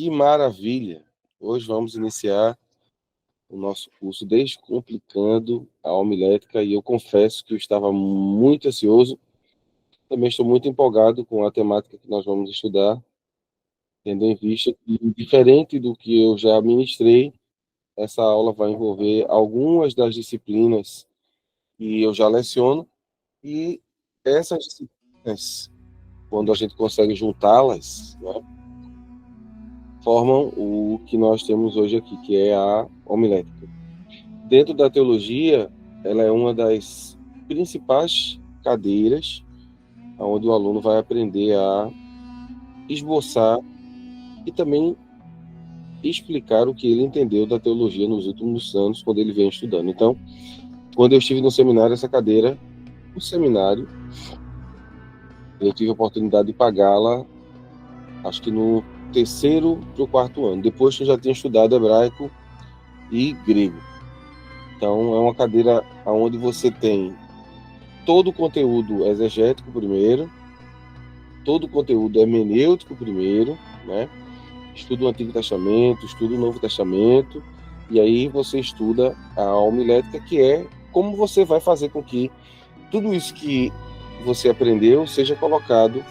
Que maravilha! Hoje vamos iniciar o nosso curso Descomplicando a Homilética e eu confesso que eu estava muito ansioso. Também estou muito empolgado com a temática que nós vamos estudar, tendo em vista que, diferente do que eu já ministrei, essa aula vai envolver algumas das disciplinas que eu já leciono e essas disciplinas, quando a gente consegue juntá-las, né, formam o que nós temos hoje aqui, que é a homilética. Dentro da teologia, ela é uma das principais cadeiras onde o aluno vai aprender a esboçar e também explicar o que ele entendeu da teologia nos últimos anos, quando ele vem estudando. Então, quando eu estive no seminário, essa cadeira, o seminário, eu tive a oportunidade de pagá-la, acho que no terceiro para o quarto ano, depois que eu já tinha estudado hebraico e grego. Então, é uma cadeira onde você tem todo o conteúdo exegético primeiro, todo o conteúdo hermenêutico primeiro, né? Estuda o Antigo Testamento, estuda o Novo Testamento, e aí você estuda a homilética, que é como você vai fazer com que tudo isso que você aprendeu seja colocado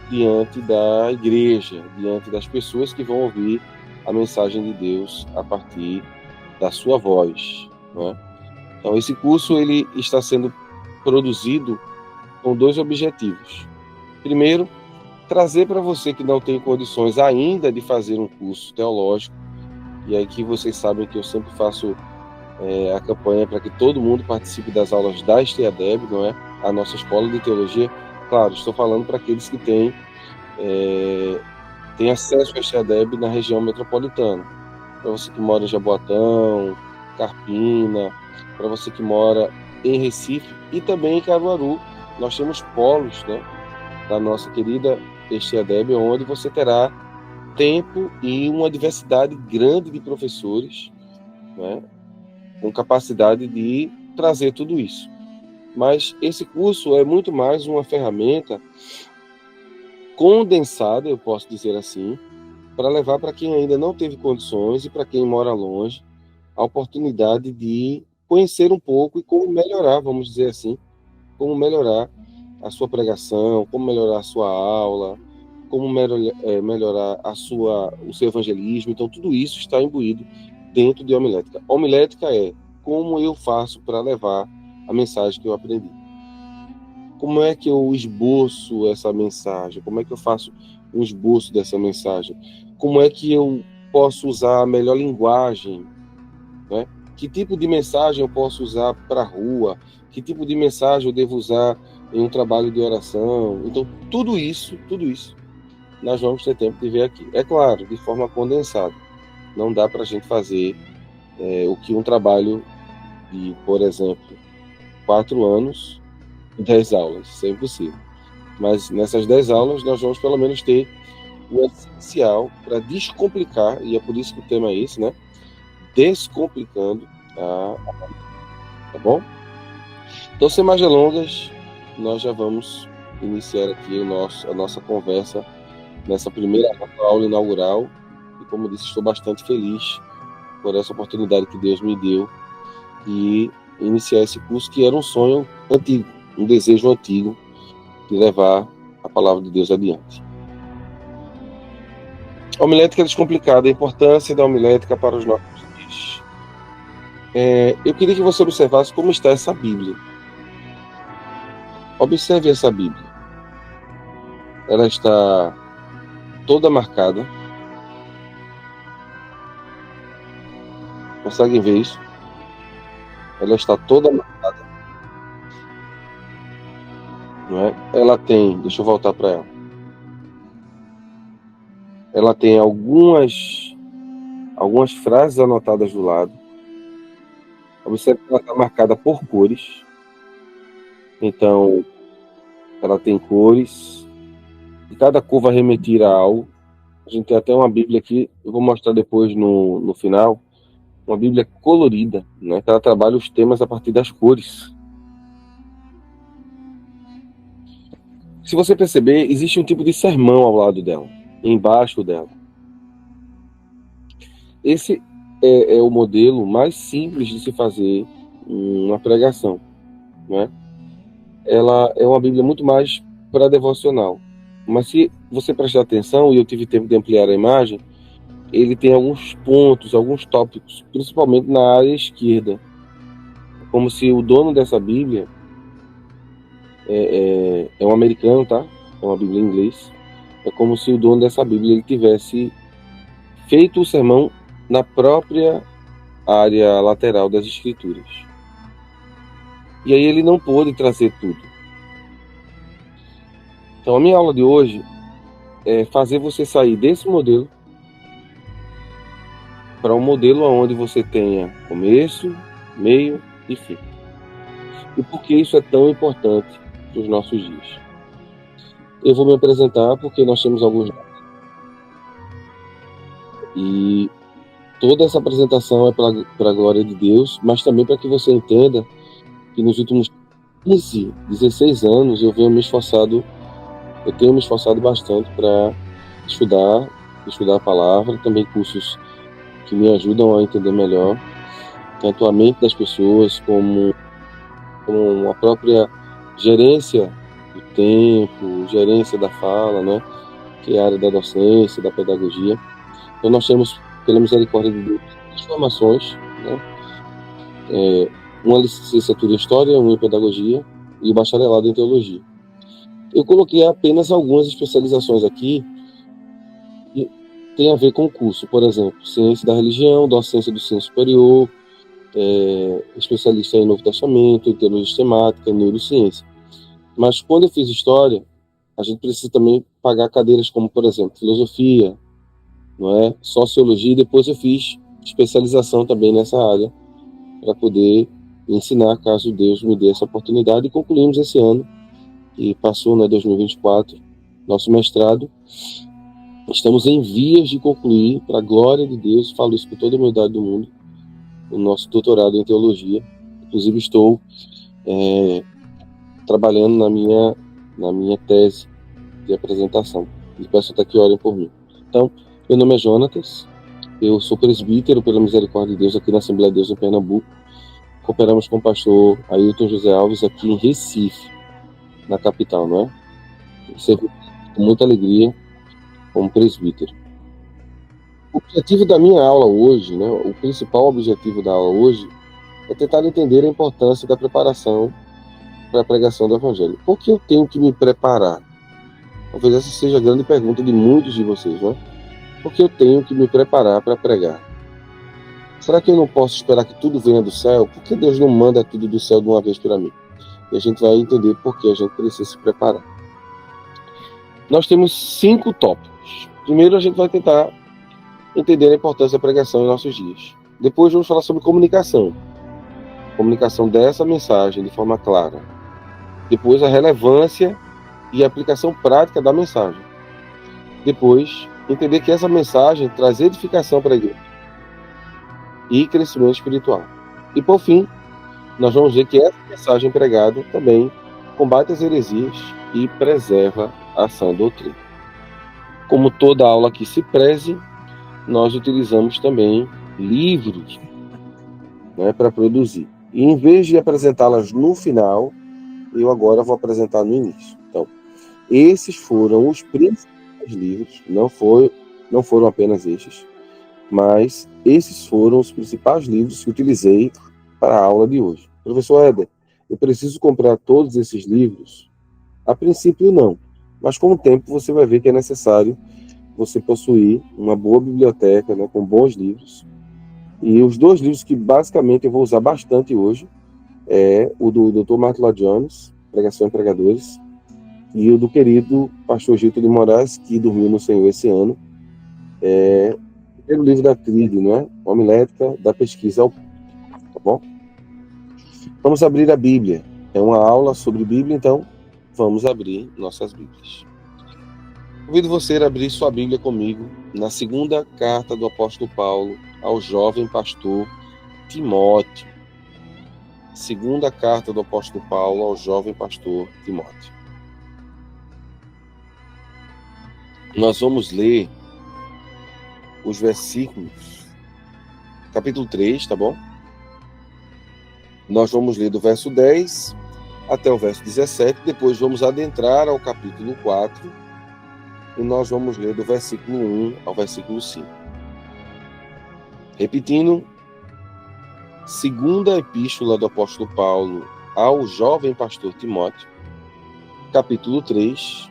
diante da igreja, diante das pessoas que vão ouvir a mensagem de Deus a partir da sua voz, né? Então, esse curso ele está sendo produzido com dois objetivos. Primeiro, trazer para você que não tem condições ainda de fazer um curso teológico, e aí que vocês sabem que eu sempre faço a campanha para que todo mundo participe das aulas da STADEB, não é? A nossa escola de teologia. Claro, estou falando para aqueles que têm acesso à STADEB na região metropolitana. Para você que mora em Jaboatão, Carpina, para você que mora em Recife e também em Caruaru, nós temos polos, né, da nossa querida STADEB, onde você terá tempo e uma diversidade grande de professores, né, com capacidade de trazer tudo isso. Mas esse curso é muito mais uma ferramenta condensada, eu posso dizer assim, para levar para quem ainda não teve condições e para quem mora longe a oportunidade de conhecer um pouco e como melhorar, vamos dizer assim, como melhorar a sua pregação, como melhorar a sua aula, como melhorar o seu evangelismo. Então, tudo isso está imbuído dentro de homilética. Homilética é como eu faço para levar a mensagem que eu aprendi. Como é que eu esboço essa mensagem? Como é que eu faço um esboço dessa mensagem? Como é que eu posso usar a melhor linguagem, né? Que tipo de mensagem eu posso usar para a rua? Que tipo de mensagem eu devo usar em um trabalho de oração? Então, tudo isso, nós vamos ter tempo de ver aqui. É claro, de forma condensada. Não dá para a gente fazer o que um trabalho de, por exemplo, 4 anos, 10 aulas. Isso é impossível. Mas nessas 10 aulas, nós vamos pelo menos ter o essencial para descomplicar, e é por isso que o tema é esse, né? Descomplicando tá bom? Então, sem mais delongas, nós já vamos iniciar aqui a nossa conversa nessa primeira aula inaugural. E, como disse, estou bastante feliz por essa oportunidade que Deus me deu de iniciar esse curso, que era um sonho antigo, um desejo antigo de levar a palavra de Deus adiante. Homilética descomplicada, a importância da homilética para os nossos dias. Eu queria que você observasse como está essa Bíblia. Observe essa Bíblia. Ela está toda marcada. Conseguem ver isso? Ela está toda marcada. Não é? Ela tem, deixa eu voltar para ela. Ela tem algumas frases anotadas do lado. Observe que ela está marcada por cores. Então, ela tem cores. E cada cor vai remeter a algo. A gente tem até uma Bíblia aqui, eu vou mostrar depois no final, uma Bíblia colorida, né? Que ela trabalha os temas a partir das cores. Se você perceber, existe um tipo de sermão ao lado dela, embaixo dela. Esse é o modelo mais simples de se fazer uma pregação, né? Ela é uma Bíblia muito mais para devocional. Mas se você prestar atenção, e eu tive tempo de ampliar a imagem, ele tem alguns pontos, alguns tópicos, principalmente na área esquerda. Como se o dono dessa Bíblia é um americano, tá? É uma Bíblia em inglês. É como se o dono dessa Bíblia ele tivesse feito o sermão na própria área lateral das Escrituras. E aí ele não pôde trazer tudo. Então a minha aula de hoje é fazer você sair desse modelo para um modelo onde você tenha começo, meio e fim. E por que isso é tão importante para os nossos dias? Eu vou me apresentar porque nós temos alguns... E toda essa apresentação é para a glória de Deus, mas também para que você entenda que nos últimos 15, 16 anos eu tenho me esforçado bastante para estudar a palavra, também cursos que me ajudam a entender melhor tanto a mente das pessoas como a própria gerência do tempo, gerência da fala, né? Que é a área da docência, da pedagogia. Então nós temos, pela misericórdia de Deus, duas formações, né? Uma licenciatura em História, uma em Pedagogia e o bacharelado em Teologia. Eu coloquei apenas algumas especializações aqui que tem a ver com o curso, por exemplo, Ciência da Religião, Docência do Ensino Superior, especialista em Novo Testamento, em Teologia Sistemática, Neurociência. Mas quando eu fiz História, a gente precisa também pagar cadeiras como, por exemplo, Filosofia, não é? Sociologia, e depois eu fiz especialização também nessa área para poder ensinar, caso Deus me dê essa oportunidade, e concluímos esse ano, que passou, né, 2024, nosso mestrado. Estamos em vias de concluir, para a glória de Deus, falo isso com toda a humildade do mundo, o nosso doutorado em Teologia. Inclusive estou trabalhando na minha tese de apresentação, e peço até que orem por mim. Então, meu nome é Jonatas, eu sou presbítero, pela misericórdia de Deus, aqui na Assembleia de Deus em Pernambuco. Cooperamos com o pastor Ailton José Alves aqui em Recife, na capital, não é? Servi com muita alegria como presbítero. O objetivo da minha aula hoje, né, o principal objetivo da aula hoje, é tentar entender a importância da preparação para a pregação do Evangelho. Por que eu tenho que me preparar? Talvez essa seja a grande pergunta de muitos de vocês, não é? Por que eu tenho que me preparar para pregar? Será que eu não posso esperar que tudo venha do céu? Por que Deus não manda tudo do céu de uma vez para mim? E a gente vai entender por que a gente precisa se preparar. Nós temos 5 tópicos. Primeiro, a gente vai tentar entender a importância da pregação em nossos dias. Depois, vamos falar sobre comunicação. Comunicação dessa mensagem de forma clara. Depois, a relevância e a aplicação prática da mensagem. Depois, entender que essa mensagem traz edificação para a igreja e crescimento espiritual. E, por fim, nós vamos ver que essa mensagem pregada também combate as heresias e preserva a sã doutrina. Como toda aula que se preze, nós utilizamos também livros, né, para produzir. E em vez de apresentá-las no final, eu agora vou apresentar no início. Então, esses foram os principais livros, não foram apenas estes, mas esses foram os principais livros que utilizei para a aula de hoje. Professor Éder, eu preciso comprar todos esses livros? A princípio, não. Mas com o tempo você vai ver que é necessário você possuir uma boa biblioteca, né, com bons livros. E os 2 livros que basicamente eu vou usar bastante hoje é o do Dr. Martin Lloyd Jones, Pregação e Pregadores, e o do querido pastor Gilton de Moraes, que dormiu no Senhor esse ano, o primeiro livro da TRID, né? Homilética da Pesquisa ao... Tá bom? Vamos abrir a Bíblia. É uma aula sobre Bíblia, então vamos abrir nossas Bíblias. Convido você a abrir sua Bíblia comigo na segunda carta do apóstolo Paulo ao jovem pastor Timóteo. Segunda carta do apóstolo Paulo ao jovem pastor Timóteo. Nós vamos ler os versículos capítulo 3, tá bom? Nós vamos ler do verso 10 até o verso 17, depois vamos adentrar ao capítulo 4 e nós vamos ler do versículo 1 ao versículo 5. Repetindo, segunda epístola do apóstolo Paulo ao jovem pastor Timóteo, capítulo 3,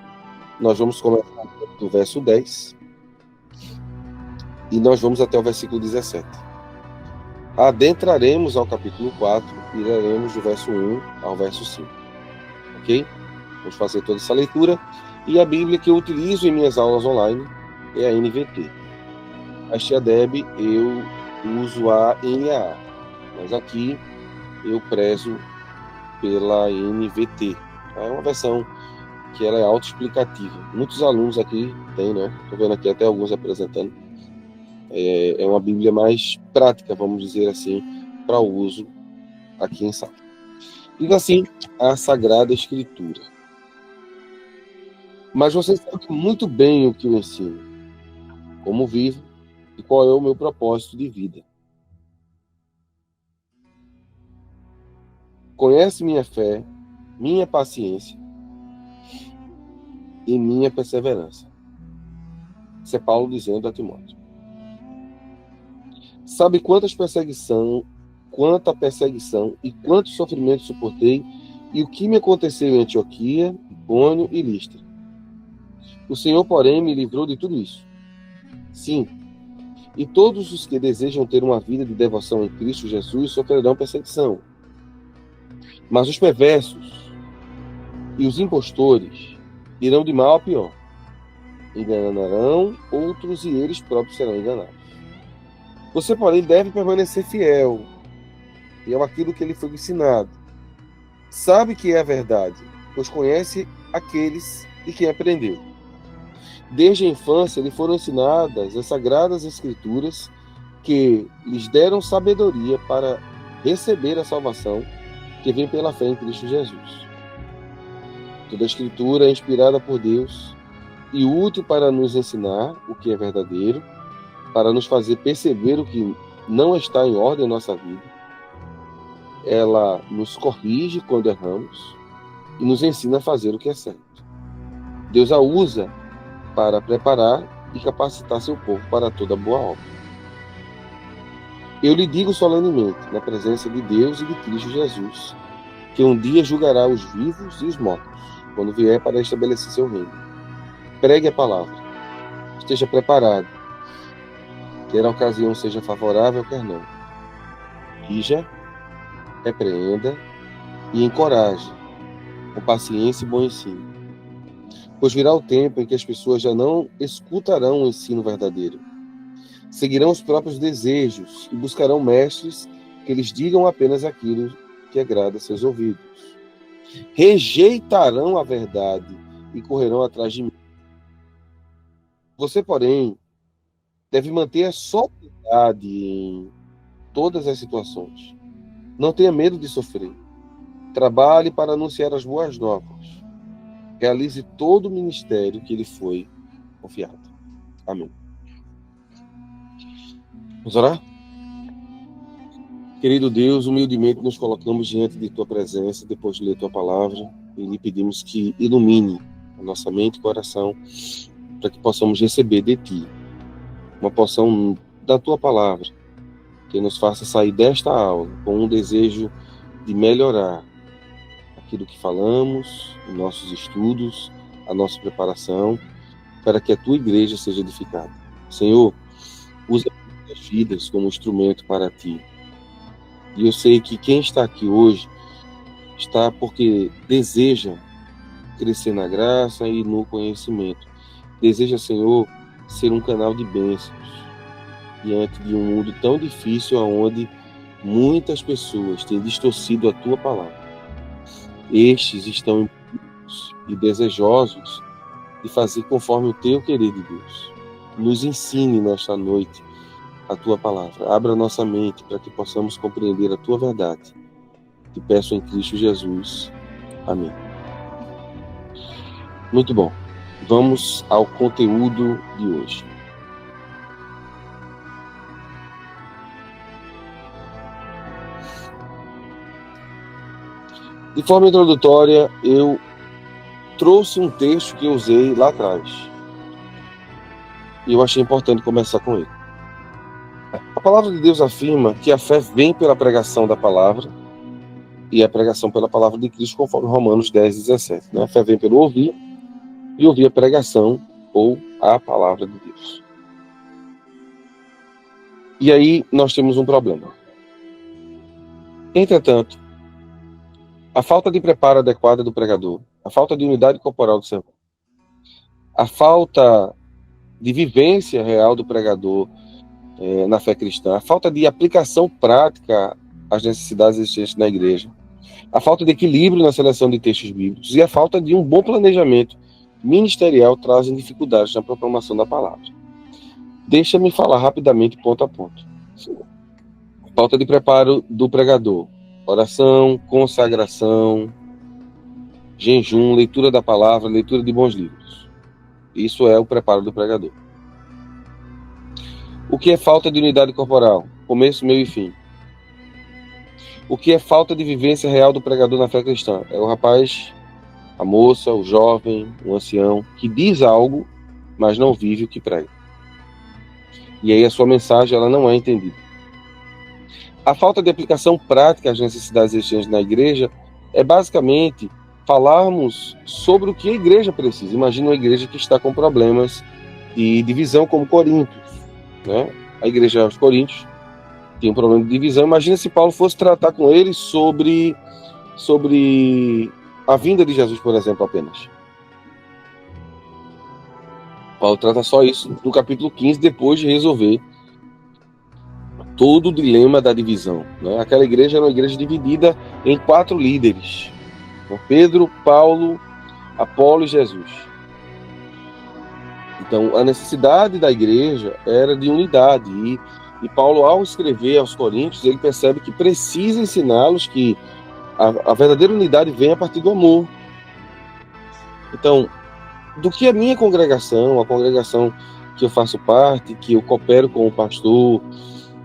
nós vamos começar do verso 10 e nós vamos até o versículo 17. Adentraremos ao capítulo 4 e leremos do verso 1 ao verso 5. Ok? Vamos fazer toda essa leitura. E a Bíblia que eu utilizo em minhas aulas online é a NVT. A Tia Deb, eu uso a NAA, mas aqui eu prezo pela NVT. É uma versão que ela é autoexplicativa. Muitos alunos aqui têm, né? Estou vendo aqui até alguns apresentando. É uma Bíblia mais prática, vamos dizer assim, para o uso aqui em sala. Diz assim a Sagrada Escritura. Mas você sabe muito bem o que eu ensino, como vivo e qual é o meu propósito de vida. Conhece minha fé, minha paciência e minha perseverança. Isso é Paulo dizendo a Timóteo. Sabe quanta perseguição e quanto sofrimento suportei e o que me aconteceu em Antioquia, Icônio e Listra. O Senhor, porém, me livrou de tudo isso. Sim, e todos os que desejam ter uma vida de devoção em Cristo Jesus sofrerão perseguição. Mas os perversos e os impostores irão de mal a pior. Enganarão outros e eles próprios serão enganados. Você, porém, deve permanecer fiel e aquilo que lhe foi ensinado. Sabe que é a verdade, pois conhece aqueles de quem aprendeu. Desde a infância lhe foram ensinadas as sagradas escrituras que lhes deram sabedoria para receber a salvação que vem pela fé em Cristo Jesus. Toda a escritura é inspirada por Deus e útil para nos ensinar o que é verdadeiro, para nos fazer perceber o que não está em ordem em nossa vida. Ela nos corrige quando erramos e nos ensina a fazer o que é certo. Deus a usa para preparar e capacitar seu povo para toda boa obra. Eu lhe digo solenemente, na presença de Deus e de Cristo Jesus, que um dia julgará os vivos e os mortos, quando vier para estabelecer seu reino. Pregue a palavra. Esteja preparado. Quer a ocasião seja favorável, quer não. Corrija, repreenda e encoraje, com paciência e bom ensino. Pois virá o tempo em que as pessoas já não escutarão o ensino verdadeiro. Seguirão os próprios desejos e buscarão mestres que lhes digam apenas aquilo que agrada a seus ouvidos. Rejeitarão a verdade e correrão atrás de mim. Você, porém, deve manter a sobriedade em todas as situações. Não tenha medo de sofrer. Trabalhe para anunciar as boas novas. Realize todo o ministério que lhe foi confiado. Amém. Vamos orar? Querido Deus, humildemente nos colocamos diante de Tua presença, depois de ler Tua palavra, e lhe pedimos que ilumine a nossa mente e coração, para que possamos receber de Ti uma porção da Tua palavra, que nos faça sair desta aula com um desejo de melhorar aquilo que falamos, os nossos estudos, a nossa preparação, para que a Tua igreja seja edificada. Senhor, usa as vidas como instrumento para Ti. E eu sei que quem está aqui hoje está porque deseja crescer na graça e no conhecimento. Deseja, Senhor, ser um canal de bênçãos diante de um mundo tão difícil onde muitas pessoas têm distorcido a Tua palavra. Estes estão impuros e desejosos de fazer conforme o Teu querer de Deus. Nos ensine nesta noite a Tua palavra. Abra nossa mente para que possamos compreender a Tua verdade. Te peço em Cristo Jesus. Amém. Muito bom. Vamos ao conteúdo de hoje. De forma introdutória, eu trouxe um texto que eu usei lá atrás. E eu achei importante começar com ele. A palavra de Deus afirma que a fé vem pela pregação da palavra e a pregação pela palavra de Cristo, conforme Romanos 10:17. Né? A fé vem pelo ouvir e ouvir a pregação ou a palavra de Deus. E aí nós temos um problema. Entretanto, a falta de preparo adequado do pregador, a falta de unidade corporal do sermão, a falta de vivência real do pregador na fé cristã, a falta de aplicação prática às necessidades existentes na igreja, a falta de equilíbrio na seleção de textos bíblicos e a falta de um bom planejamento ministerial trazem dificuldades na proclamação da palavra. Deixa-me falar rapidamente, ponto a ponto. Falta de preparo do pregador, oração, consagração, jejum, leitura da palavra, leitura de bons livros. Isso é o preparo do pregador. O que é falta de unidade corporal? Começo, meio e fim. O que é falta de vivência real do pregador na fé cristã? É o rapaz, a moça, o jovem, o ancião, que diz algo, mas não vive o que prega. E aí a sua mensagem ela não é entendida. A falta de aplicação prática às necessidades existentes na igreja é basicamente falarmos sobre o que a igreja precisa. Imagina uma igreja que está com problemas de divisão, como Corinto, né? A igreja aos Coríntios tem um problema de divisão. Imagina se Paulo fosse tratar com eles sobre a vinda de Jesus, por exemplo, apenas. Paulo trata só isso no capítulo 15, depois de resolver todo o dilema da divisão, né? Aquela igreja era uma igreja dividida em 4 líderes: Pedro, Paulo, Apolo e Jesus. Então, a necessidade da igreja era de unidade. E Paulo, ao escrever aos Coríntios, ele percebe que precisa ensiná-los que a verdadeira unidade vem a partir do amor. Então, do que a minha congregação, a congregação que eu faço parte, que eu coopero com o pastor,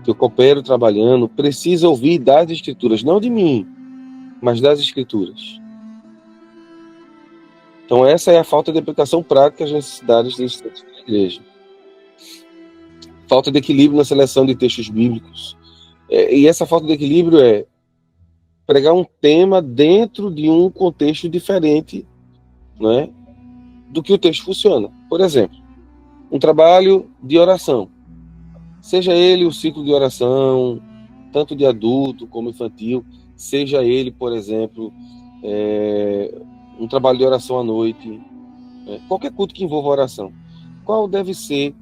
que eu coopero trabalhando, precisa ouvir das Escrituras, não de mim, mas das Escrituras. Então, essa é a falta de aplicação prática às necessidades da igreja. Falta de equilíbrio na seleção de textos bíblicos. E essa falta de equilíbrio é pregar um tema dentro de um contexto diferente, né, do que o texto funciona. Por exemplo, um trabalho de oração. Seja ele o ciclo de oração, tanto de adulto como infantil, seja ele, por exemplo, um trabalho de oração à noite, qualquer culto que envolva oração. Qual deve ser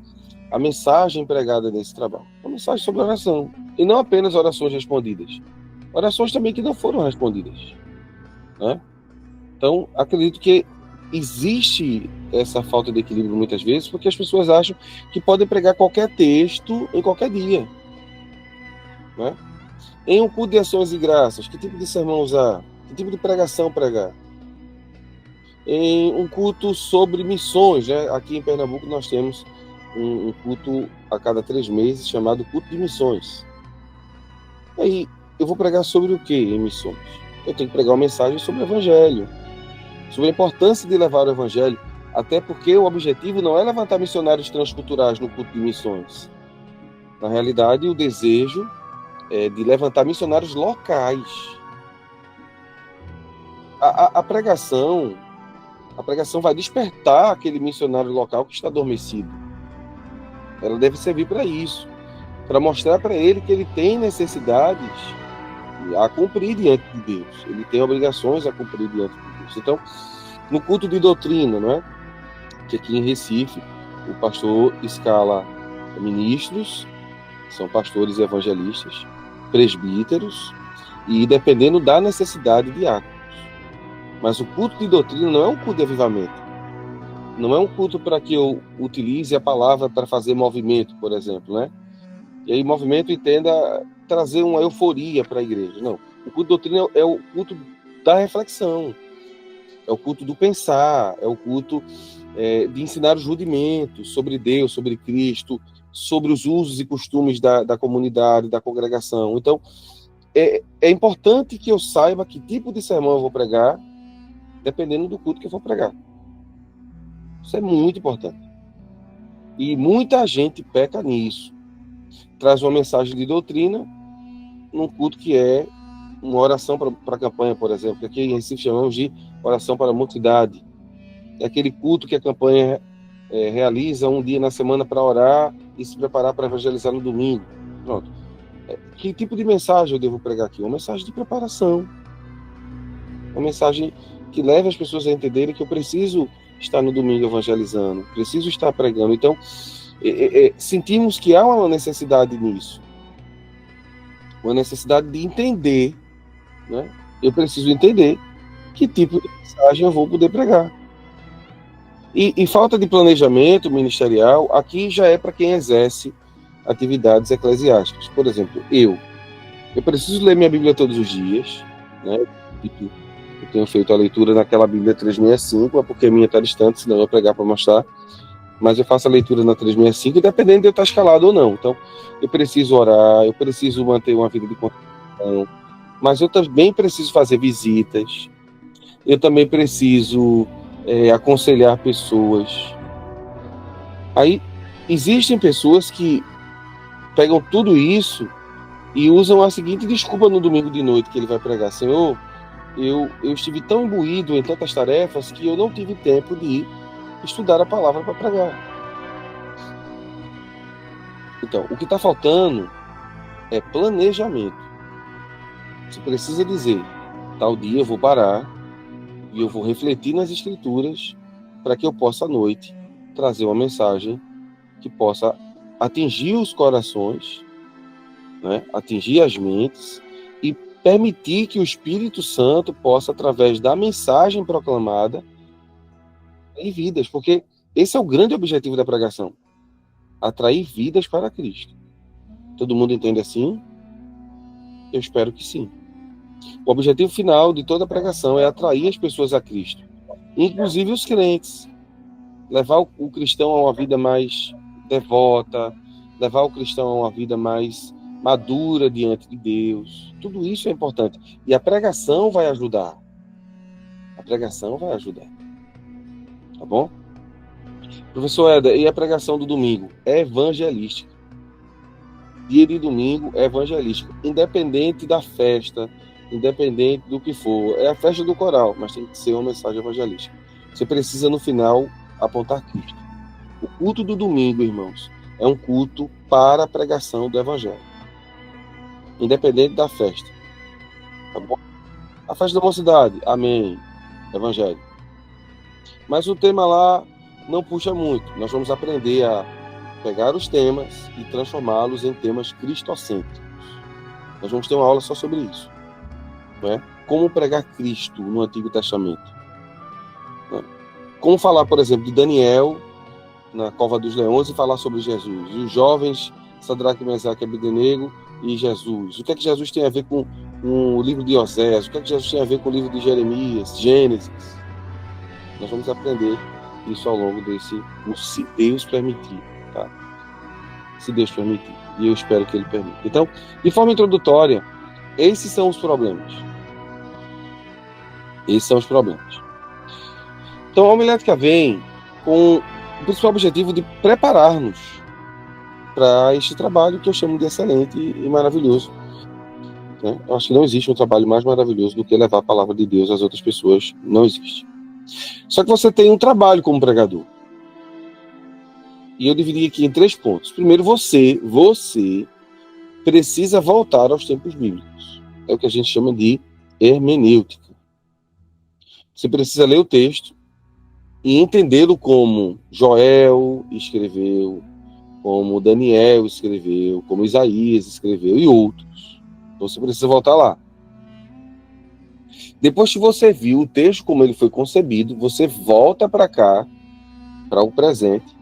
a mensagem pregada nesse trabalho? Uma mensagem sobre oração. E não apenas orações respondidas. Orações também que não foram respondidas, né? Então, acredito que existe essa falta de equilíbrio muitas vezes, porque as pessoas acham que podem pregar qualquer texto em qualquer dia, né? Em um culto de ações e graças, que tipo de sermão usar? Que tipo de pregação pregar? Em um culto sobre missões, né? Aqui em Pernambuco nós temos um culto a cada 3 meses chamado culto de missões. Aí eu vou pregar sobre o que em missões? Eu tenho que pregar uma mensagem sobre o evangelho, sobre a importância de levar o evangelho, até porque o objetivo não é levantar missionários transculturais no culto de missões. Na realidade, o desejo é de levantar missionários locais. A pregação vai despertar aquele missionário local que está adormecido. Ela deve servir para isso, para mostrar para ele que ele tem necessidades a cumprir diante de Deus. Ele tem obrigações a cumprir diante de Deus. Então, no culto de doutrina, não é? Que aqui em Recife, o pastor escala ministros, são pastores e evangelistas, presbíteros, e dependendo da necessidade, diáconos. Mas o culto de doutrina não é um culto de avivamento. Não é um culto para que eu utilize a palavra para fazer movimento, por exemplo, né? E aí movimento entenda trazer uma euforia para a igreja. Não. O culto de doutrina é o culto da reflexão. É o culto do pensar. É o culto de ensinar os rudimentos sobre Deus, sobre Cristo, sobre os usos e costumes da comunidade, da congregação. Então, é importante que eu saiba que tipo de sermão eu vou pregar, dependendo do culto que eu vou pregar. Isso é muito importante. E muita gente peca nisso. Traz uma mensagem de doutrina num culto que é uma oração para a campanha, por exemplo. Aqui em Recife chamamos de oração para a multidade. É aquele culto que a campanha realiza um dia na semana para orar e se preparar para evangelizar no domingo. Pronto. Que tipo de mensagem eu devo pregar aqui? Uma mensagem de preparação. Uma mensagem que leve as pessoas a entenderem que eu preciso estar no domingo evangelizando, preciso estar pregando. Então, sentimos que há uma necessidade nisso. Uma necessidade de entender, né? Eu preciso entender que tipo de mensagem eu vou poder pregar. E falta de planejamento ministerial, aqui já é para quem exerce atividades eclesiásticas. Por exemplo, eu preciso ler minha Bíblia todos os dias, né? Eu tenho feito a leitura naquela Bíblia 365, é porque a minha está distante, senão eu ia pregar para mostrar. Mas eu faço a leitura na 365, dependendo de eu estar escalado ou não. Então, eu preciso orar, eu preciso manter uma vida de contemplação, mas eu também preciso fazer visitas, eu também preciso aconselhar pessoas. Aí, existem pessoas que pegam tudo isso e usam a seguinte desculpa no domingo de noite que ele vai pregar: Senhor, eu estive tão imbuído em tantas tarefas que eu não tive tempo de estudar a palavra para pregar. Então, o que está faltando é planejamento. Você precisa dizer: tal dia eu vou parar e eu vou refletir nas escrituras para que eu possa à noite trazer uma mensagem que possa atingir os corações, né? Atingir as mentes e permitir que o Espírito Santo possa, através da mensagem proclamada, atrair vidas, porque esse é o grande objetivo da pregação: atrair vidas para Cristo. Todo mundo entende assim? Eu espero que sim. O objetivo final de toda a pregação é atrair as pessoas a Cristo, inclusive os crentes. Levar o cristão a uma vida mais devota, levar o cristão a uma vida mais madura diante de Deus. Tudo isso é importante. E a pregação vai ajudar. A pregação vai ajudar. Tá bom? Professor Éder, e a pregação do domingo? É evangelística. Dia de domingo é evangelístico. Independente da festa, independente do que for. É a festa do coral, mas tem que ser uma mensagem evangelística. Você precisa, no final, apontar Cristo. O culto do domingo, irmãos, é um culto para a pregação do evangelho. Independente da festa. Tá bom? A festa da mocidade, amém. Evangelho. Mas o tema lá não puxa muito. Nós vamos aprender a pegar os temas e transformá-los em temas cristocêntricos. Nós vamos ter uma aula só sobre isso. Né? Como pregar Cristo no Antigo Testamento. Né? Como falar, por exemplo, de Daniel na Cova dos Leões e falar sobre Jesus. E os jovens, Sadraque, Mesaque e Abednego e Jesus. O que é que Jesus tem a ver com o livro de Osés? O que é que Jesus tem a ver com o livro de Jeremias, Gênesis? Nós vamos aprender isso ao longo desse, se Deus permitir, tá? Se Deus permitir. E eu espero que Ele permita. Então, de forma introdutória, esses são os problemas. Esses são os problemas. Então, a homilética vem com o principal objetivo de preparar-nos para este trabalho que eu chamo de excelente e maravilhoso. Né? Eu acho que não existe um trabalho mais maravilhoso do que levar a palavra de Deus às outras pessoas. Não existe. Só que você tem um trabalho como pregador. E eu dividi aqui em 3 pontos. Primeiro, você precisa voltar aos tempos bíblicos. É o que a gente chama de hermenêutica. Você precisa ler o texto e entendê-lo como Joel escreveu, como Daniel escreveu, como Isaías escreveu e outros. Então você precisa voltar lá. Depois que você viu o texto como ele foi concebido, você volta para cá, para o presente,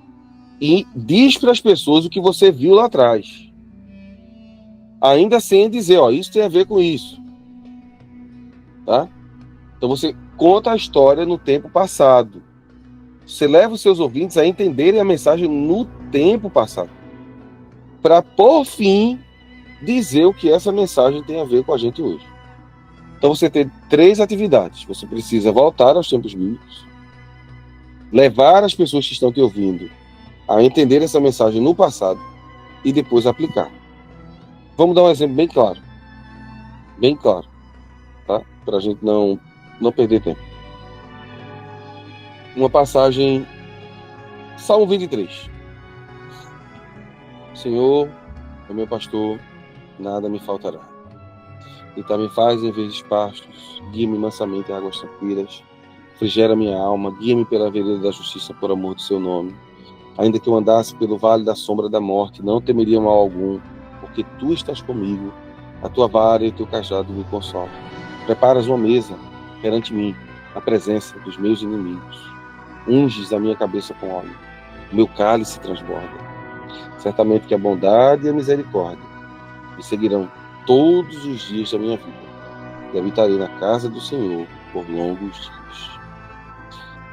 e diz para as pessoas o que você viu lá atrás. Ainda sem dizer, ó, isso tem a ver com isso. Tá? Então você conta a história no tempo passado. Você leva os seus ouvintes a entenderem a mensagem no tempo passado. Para, por fim, dizer o que essa mensagem tem a ver com a gente hoje. Então você tem 3 atividades. Você precisa voltar aos tempos bíblicos, levar as pessoas que estão te ouvindo a entender essa mensagem no passado e depois aplicar. Vamos dar um exemplo bem claro, tá? Para a gente não perder tempo. Uma passagem, Salmo 23. Senhor, é meu pastor, nada me faltará. Deitar-me faz em verdes pastos, guia-me mansamente em águas tranquilas, refrigera minha alma, guia-me pela vereda da justiça por amor do seu nome. Ainda que eu andasse pelo vale da sombra da morte, não temeria mal algum, porque tu estás comigo, a tua vara e o teu cajado me consolam. Preparas uma mesa perante mim, na presença dos meus inimigos. Unges a minha cabeça com óleo, o meu cálice transborda. Certamente que a bondade e a misericórdia me seguirão todos os dias da minha vida, e habitarei na casa do Senhor por longos dias.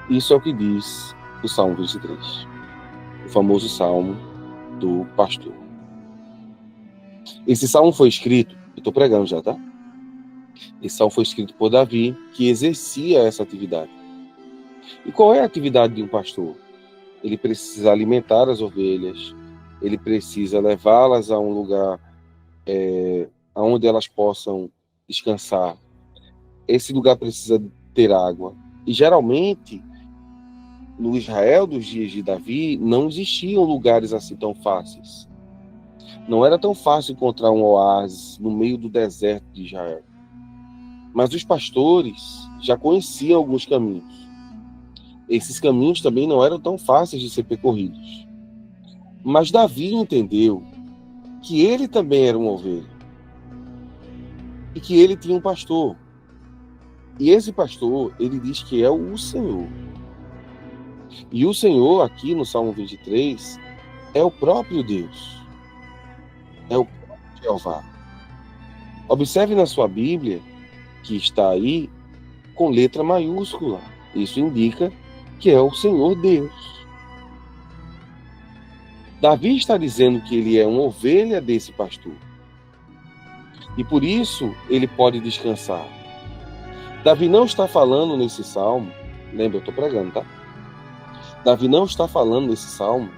Isso é o que diz o Salmo 23, o famoso Salmo do pastor. Esse salmo foi escrito, eu estou pregando já, tá? Esse salmo foi escrito por Davi, que exercia essa atividade. E qual é a atividade de um pastor? Ele precisa alimentar as ovelhas, ele precisa levá-las a um lugar onde elas possam descansar. Esse lugar precisa ter água. E geralmente, no Israel dos dias de Davi, não existiam lugares assim tão fáceis. Não era tão fácil encontrar um oásis no meio do deserto de Israel. Mas os pastores já conheciam alguns caminhos. Esses caminhos também não eram tão fáceis de ser percorridos. Mas Davi entendeu que ele também era uma ovelha. E que ele tinha um pastor. E esse pastor, ele diz que é o Senhor. E o Senhor, aqui no Salmo 23, é o próprio Deus. É o próprio Jeová. Observe na sua Bíblia, que está aí, com letra maiúscula. Isso indica que é o Senhor Deus. Davi está dizendo que ele é uma ovelha desse pastor. E por isso ele pode descansar. Davi não está falando nesse salmo, lembra, eu estou pregando, tá? Davi não está falando nesse salmo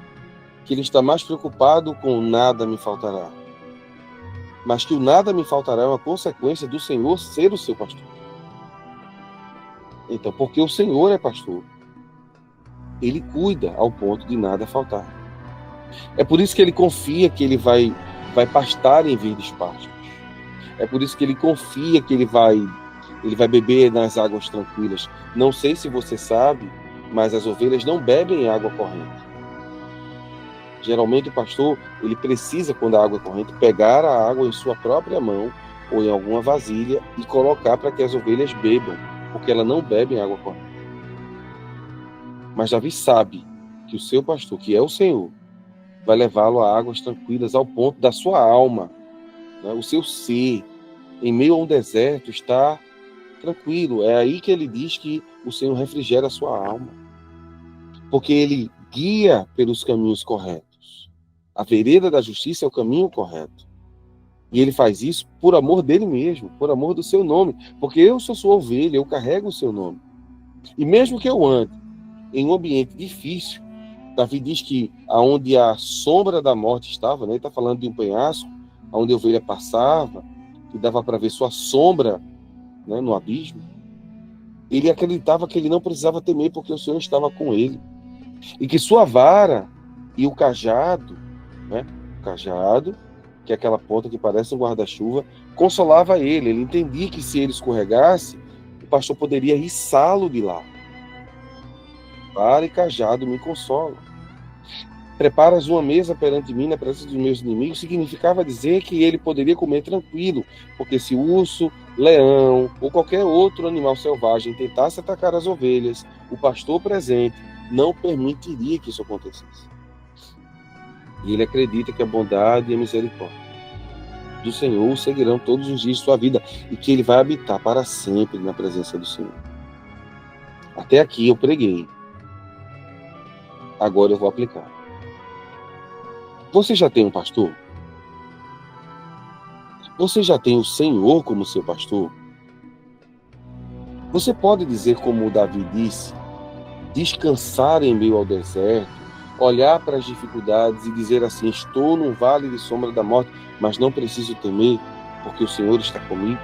que ele está mais preocupado com nada me faltará. Mas que o nada me faltará é uma consequência do Senhor ser o seu pastor. Então, porque o Senhor é pastor, ele cuida ao ponto de nada faltar. É por isso que ele confia que ele vai pastar em verdes pastos. É por isso que ele confia que ele vai beber nas águas tranquilas. Não sei se você sabe, mas as ovelhas não bebem água corrente. Geralmente o pastor, ele precisa, quando a água é corrente, pegar a água em sua própria mão ou em alguma vasilha e colocar para que as ovelhas bebam, porque elas não bebem água corrente. Mas Davi sabe que o seu pastor, que é o Senhor, vai levá-lo a águas tranquilas ao ponto da sua alma, né? O seu ser, em meio a um deserto, está tranquilo. É aí que ele diz que o Senhor refrigera a sua alma, porque ele guia pelos caminhos corretos. A vereda da justiça é o caminho correto. E ele faz isso por amor dele mesmo, por amor do seu nome, porque eu sou sua ovelha, eu carrego o seu nome. E mesmo que eu ande em um ambiente difícil, Davi diz que aonde a sombra da morte estava, né, ele está falando de um penhasco, onde a ovelha passava, e dava para ver sua sombra, né, no abismo, ele acreditava que ele não precisava temer, porque o Senhor estava com ele. E que sua vara e o cajado, né, o cajado, que é aquela ponta que parece um guarda-chuva, consolava ele. Ele entendia que se ele escorregasse, o pastor poderia içá-lo de lá. Vara e cajado me consolam. Preparas uma mesa perante mim na presença dos meus inimigos, significava dizer que ele poderia comer tranquilo, porque se o urso, leão ou qualquer outro animal selvagem tentasse atacar as ovelhas, o pastor presente não permitiria que isso acontecesse. E ele acredita que a bondade e a misericórdia do Senhor o seguirão todos os dias de sua vida e que ele vai habitar para sempre na presença do Senhor. Até aqui eu preguei. Agora eu vou aplicar. Você já tem um pastor? Você já tem o Senhor como seu pastor? Você pode dizer como Davi disse, descansar em meio ao deserto, olhar para as dificuldades e dizer assim, estou num vale de sombra da morte, mas não preciso temer, porque o Senhor está comigo?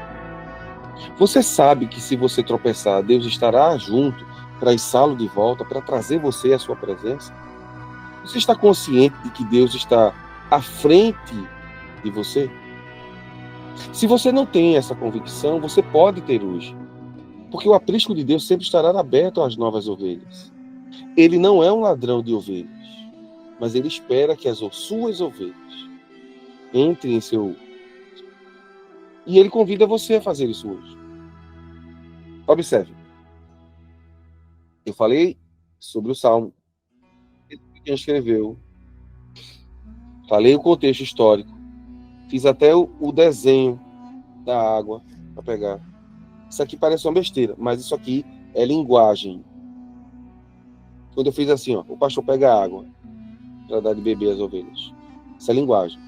Você sabe que se você tropeçar, Deus estará junto para içá-lo de volta, para trazer você à sua presença? Você está consciente de que Deus está à frente de você? Se você não tem essa convicção, você pode ter hoje. Porque o aprisco de Deus sempre estará aberto às novas ovelhas. Ele não é um ladrão de ovelhas, mas ele espera que as suas ovelhas entrem em seu... E ele convida você a fazer isso hoje. Observe. Eu falei sobre o Salmo. Quem escreveu. Falei o contexto histórico. Fiz até o desenho da água para pegar. Isso aqui parece uma besteira, mas isso aqui é linguagem. Quando eu fiz assim, ó, o pastor pega a água para dar de beber às ovelhas. Isso é linguagem.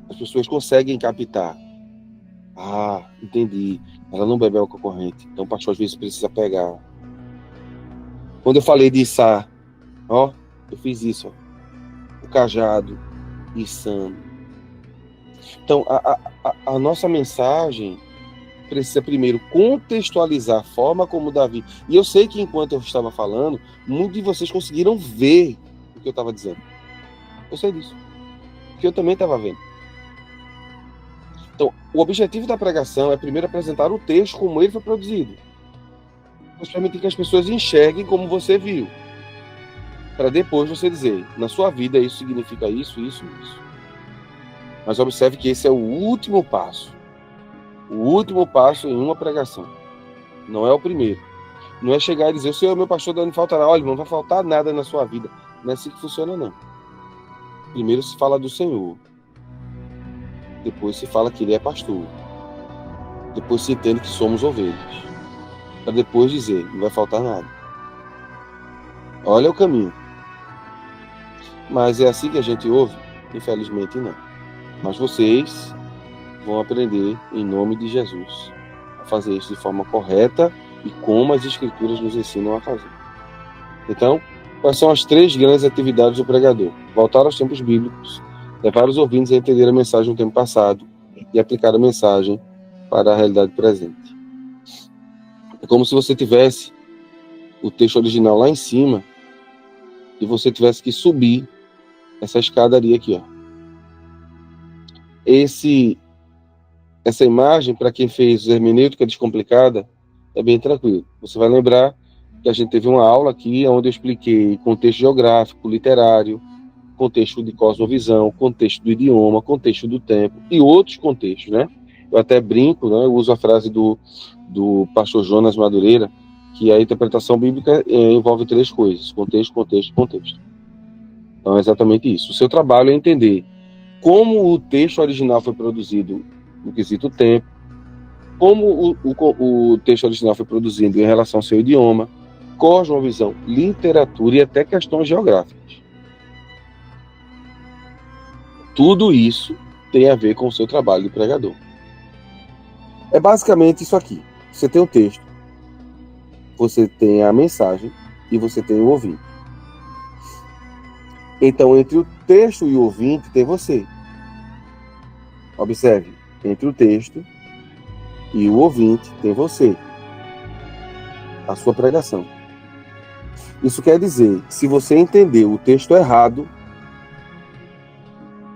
As pessoas conseguem captar. Ah, entendi. Ela não bebe água corrente. Então o pastor às vezes precisa pegar. Quando eu falei de içar, ó, eu fiz isso, ó, o cajado, içando. Então, a nossa mensagem precisa primeiro contextualizar a forma como Davi... E eu sei que enquanto eu estava falando, muitos de vocês conseguiram ver o que eu estava dizendo. Eu sei disso. Porque eu também estava vendo. Então, o objetivo da pregação é primeiro apresentar o texto como ele foi produzido. Mas permitir que as pessoas enxerguem como você viu. Para depois você dizer, na sua vida isso significa isso, isso, isso. Mas observe que esse é o último passo. O último passo em uma pregação. Não é o primeiro. Não é chegar e dizer, o Senhor, meu pastor, não faltará. Olha, não vai faltar nada na sua vida. Não é assim que funciona, não. Primeiro se fala do Senhor. Depois se fala que ele é pastor. Depois se entende que somos ovelhas. Para depois dizer, não vai faltar nada. Olha o caminho. Mas é assim que a gente ouve? Infelizmente não. Mas vocês vão aprender, em nome de Jesus, a fazer isso de forma correta e como as Escrituras nos ensinam a fazer. Então, quais são as 3 grandes atividades do pregador? Voltar aos tempos bíblicos, levar os ouvintes a entender a mensagem do tempo passado e aplicar a mensagem para a realidade presente. É como se você tivesse o texto original lá em cima e você tivesse que subir essa escadaria aqui, ó. Essa imagem, para quem fez hermenêutica descomplicada, é bem tranquilo. Você vai lembrar que a gente teve uma aula aqui onde eu expliquei contexto geográfico, literário, contexto de cosmovisão, contexto do idioma, contexto do tempo e outros contextos, né? Eu até brinco, né? Eu uso a frase do pastor Jonas Madureira, que a interpretação bíblica envolve 3 coisas: contexto, contexto, contexto. Então é exatamente isso. O seu trabalho é entender como o texto original foi produzido no quesito tempo, como o texto original foi produzido em relação ao seu idioma, cosmovisão, literatura e até questões geográficas. Tudo isso tem a ver com o seu trabalho de pregador. É basicamente isso aqui. Você tem o texto, você tem a mensagem e você tem o ouvinte. Então, entre o texto e o ouvinte, tem você. Observe, entre o texto e o ouvinte, tem você. A sua pregação. Isso quer dizer, se você entender o texto errado,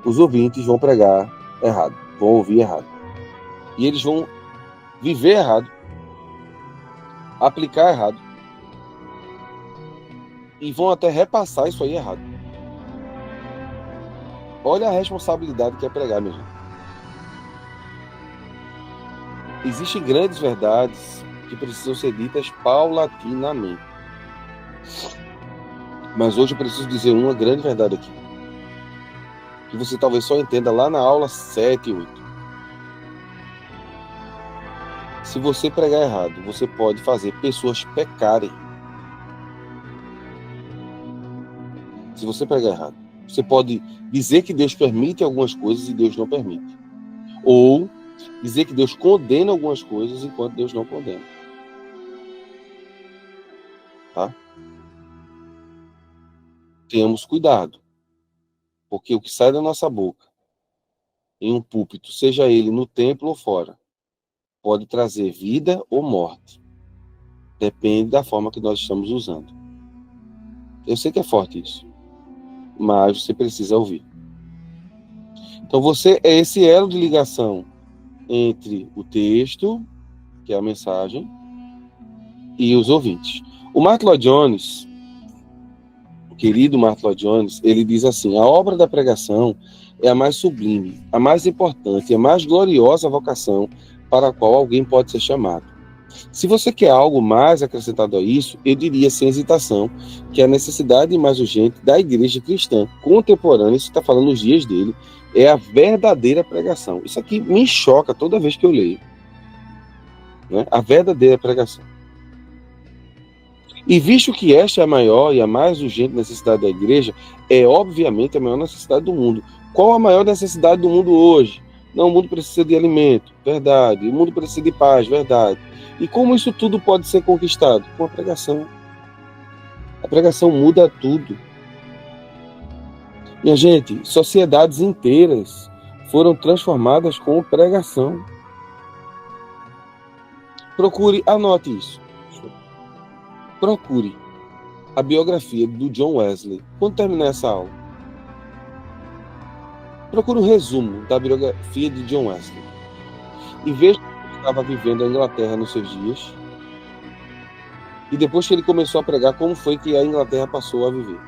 os ouvintes vão pregar errado, vão ouvir errado. E eles vão viver errado, aplicar errado, e vão até repassar isso aí errado. Olha a responsabilidade que é pregar, meu gente. Existem grandes verdades que precisam ser ditas paulatinamente. Mas hoje eu preciso dizer uma grande verdade aqui, que você talvez só entenda lá na aula 7 e 8. Se você pregar errado, você pode fazer pessoas pecarem. Se você pregar errado. Você pode dizer que Deus permite algumas coisas e Deus não permite. Ou dizer que Deus condena algumas coisas enquanto Deus não condena. Tá? Tenhamos cuidado. Porque o que sai da nossa boca em um púlpito, seja ele no templo ou fora, pode trazer vida ou morte. Depende da forma que nós estamos usando. Eu sei que é forte isso, mas você precisa ouvir. Então você é esse elo de ligação entre o texto, que é a mensagem, e os ouvintes. O Martyn Lloyd-Jones, o querido Martyn Lloyd-Jones, ele diz assim: a obra da pregação é a mais sublime, a mais importante e a mais gloriosa vocação para a qual alguém pode ser chamado. Se você quer algo mais acrescentado a isso, eu diria sem hesitação que a necessidade mais urgente da igreja cristã contemporânea, isso está falando nos dias dele, é a verdadeira pregação. Isso aqui me choca toda vez que eu leio. Né? A verdadeira pregação. E visto que esta é a maior e a mais urgente necessidade da igreja, é obviamente a maior necessidade do mundo. Qual a maior necessidade do mundo hoje? Não, o mundo precisa de alimento, verdade. O mundo precisa de paz, verdade. E como isso tudo pode ser conquistado? Com a pregação. A pregação muda tudo. Minha gente, sociedades inteiras foram transformadas com pregação. Procure, anote isso. Procure a biografia do John Wesley. Quando terminar essa aula, procure um resumo da biografia de John Wesley. E veja como estava vivendo a Inglaterra nos seus dias. E depois que ele começou a pregar, como foi que a Inglaterra passou a viver.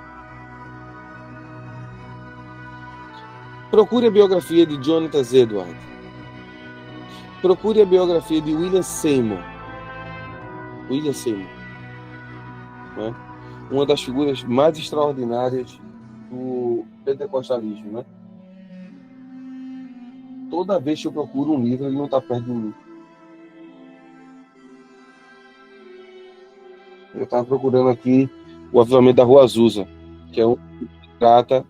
Procure a biografia de Jonathan Edwards. Procure a biografia de William Seymour. William Seymour. Né? Uma das figuras mais extraordinárias do pentecostalismo. Né? Toda vez que eu procuro um livro, ele não está perto de mim. Eu estava procurando aqui o Avivamento da Rua Azusa, que é um que trata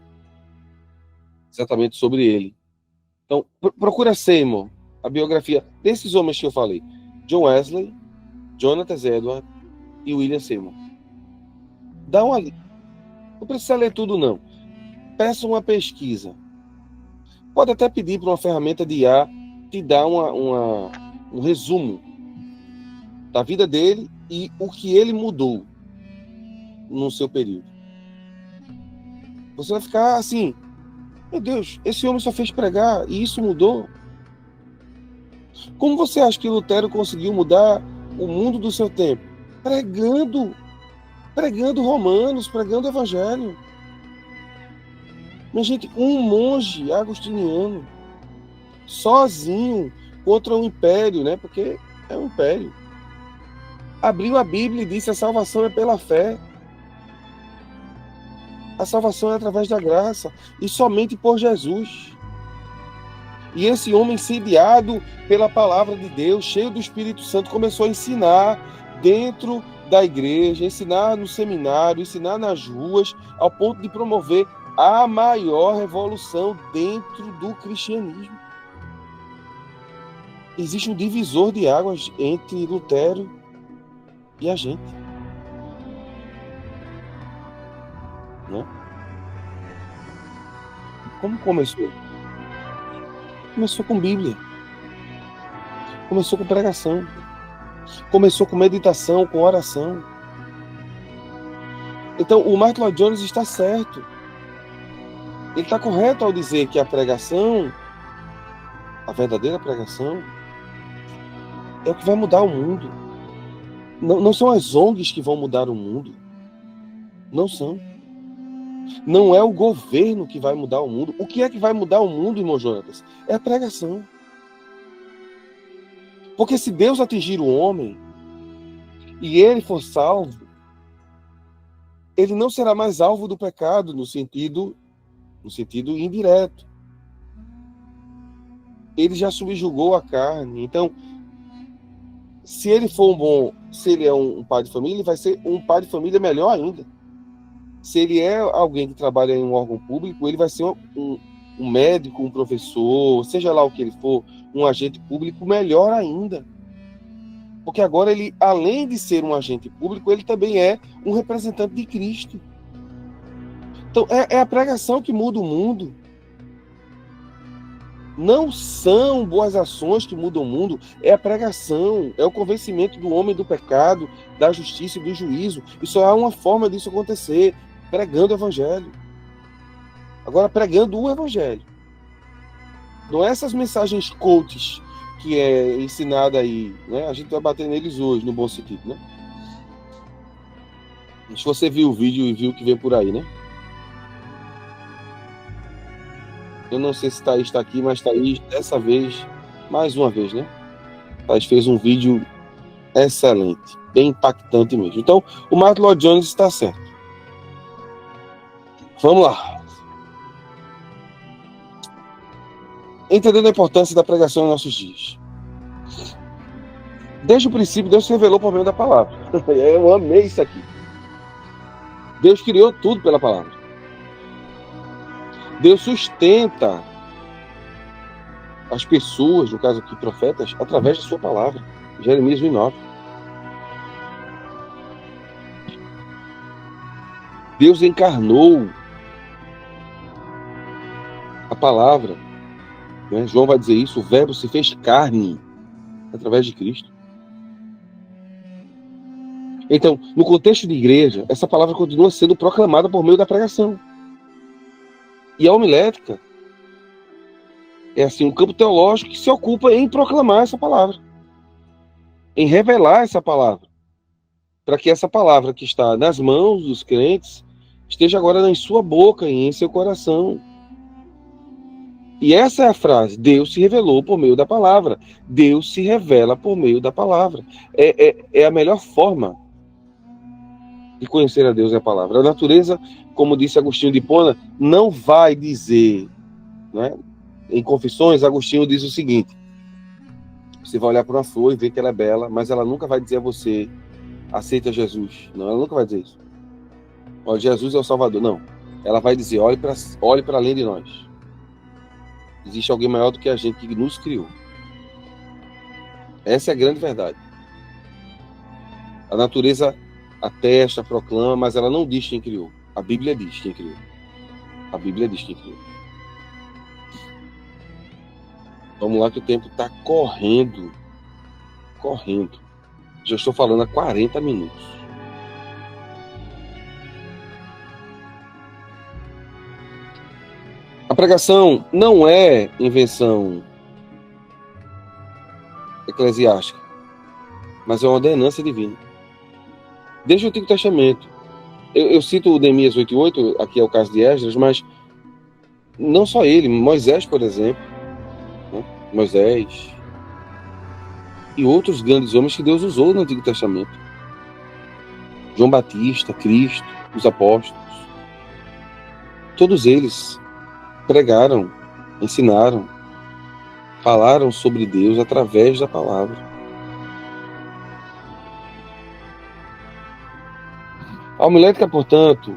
exatamente sobre ele. Então, procura Seymour, a biografia desses homens que eu falei. John Wesley, Jonathan Edwards e William Seymour. Dá uma lida. Não precisa ler tudo, não. Peça uma pesquisa. Pode até pedir para uma ferramenta de IA te dar um resumo da vida dele e o que ele mudou no seu período. Você vai ficar assim: meu Deus, esse homem só fez pregar e isso mudou. Como você acha que Lutero conseguiu mudar o mundo do seu tempo? Pregando Romanos, pregando o Evangelho. Minha gente, um monge agostiniano, sozinho, contra um império, né? Porque é um império. Abriu a Bíblia e disse: a salvação é pela fé. A salvação é através da graça e somente por Jesus. E esse homem, incendiado pela palavra de Deus, cheio do Espírito Santo, começou a ensinar dentro da igreja, ensinar no seminário, ensinar nas ruas, ao ponto de promover a maior revolução dentro do cristianismo. Existe um divisor de águas entre Lutero e a gente. Né? Como começou? Começou com Bíblia. Começou com pregação. Começou com meditação, com oração. Então, o Martyn Lloyd-Jones está certo. Ele está correto ao dizer que a pregação, a verdadeira pregação, é o que vai mudar o mundo. Não são as ONGs que vão mudar o mundo. Não são. Não é o governo que vai mudar o mundo. O que é que vai mudar o mundo, irmão Jonatas? É a pregação. Porque se Deus atingir o homem e ele for salvo, ele não será mais alvo do pecado no sentido indireto. Ele já subjugou a carne. Então, se ele for se ele é um pai de família, ele vai ser um pai de família melhor ainda. se ele é alguém que trabalha em um órgão público, ele vai ser um médico, um professor, seja lá o que ele for, um agente público, melhor ainda. Porque agora ele, além de ser um agente público, ele também é um representante de Cristo. Então, é a pregação que muda o mundo. Não são boas ações que mudam o mundo, é a pregação, é o convencimento do homem do pecado, da justiça e do juízo. E só há uma forma disso acontecer, pregando o evangelho. Agora, pregando o evangelho. Não é essas mensagens coaches que é ensinada aí, né? A gente vai bater neles hoje, no bom sentido, né? Se você viu o vídeo e viu o que vem por aí, né? Eu não sei se Thaís está aqui, mas Thaís, dessa vez, mais uma vez, né? Thaís fez um vídeo excelente, bem impactante mesmo. Então, o Martin Lloyd Jones está certo. Vamos lá. Entendendo a importância da pregação em nossos dias. Desde o princípio, Deus se revelou por meio da palavra. Eu amei isso aqui. Deus criou tudo pela palavra. Deus sustenta as pessoas, no caso aqui, profetas, através da sua palavra. Jeremias 1:9. Deus encarnou a palavra. Né? João vai dizer isso, o verbo se fez carne através de Cristo. Então, no contexto de igreja, essa palavra continua sendo proclamada por meio da pregação. E a homilética é assim um campo teológico que se ocupa em proclamar essa palavra, em revelar essa palavra, para que essa palavra que está nas mãos dos crentes esteja agora em sua boca e em seu coração. E essa é a frase: Deus se revelou por meio da palavra. Deus se revela por meio da palavra. É a melhor forma de conhecer a Deus, é a palavra. A natureza, como disse Agostinho de Hipona, não vai dizer, né? Em Confissões, Agostinho diz o seguinte: você vai olhar para uma flor e ver que ela é bela, mas ela nunca vai dizer a você: aceita Jesus. Não, ela nunca vai dizer isso. Olha, Jesus é o Salvador. Não. Ela vai dizer: olhe para além de nós. Existe alguém maior do que a gente que nos criou. Essa é a grande verdade. A natureza atesta, proclama, mas ela não diz quem criou. A Bíblia diz quem criou. A Bíblia diz quem criou. Vamos lá que o tempo está correndo. Correndo. Já estou falando há 40 minutos. A pregação não é invenção eclesiástica, mas é uma ordenança divina. Desde o Antigo Testamento. Eu cito o Neemias 8:8, aqui é o caso de Esdras, mas não só ele, Moisés, por exemplo, né? Moisés e outros grandes homens que Deus usou no Antigo Testamento. João Batista, Cristo, os apóstolos. Todos eles pregaram, ensinaram, falaram sobre Deus através da palavra. A homilética, portanto,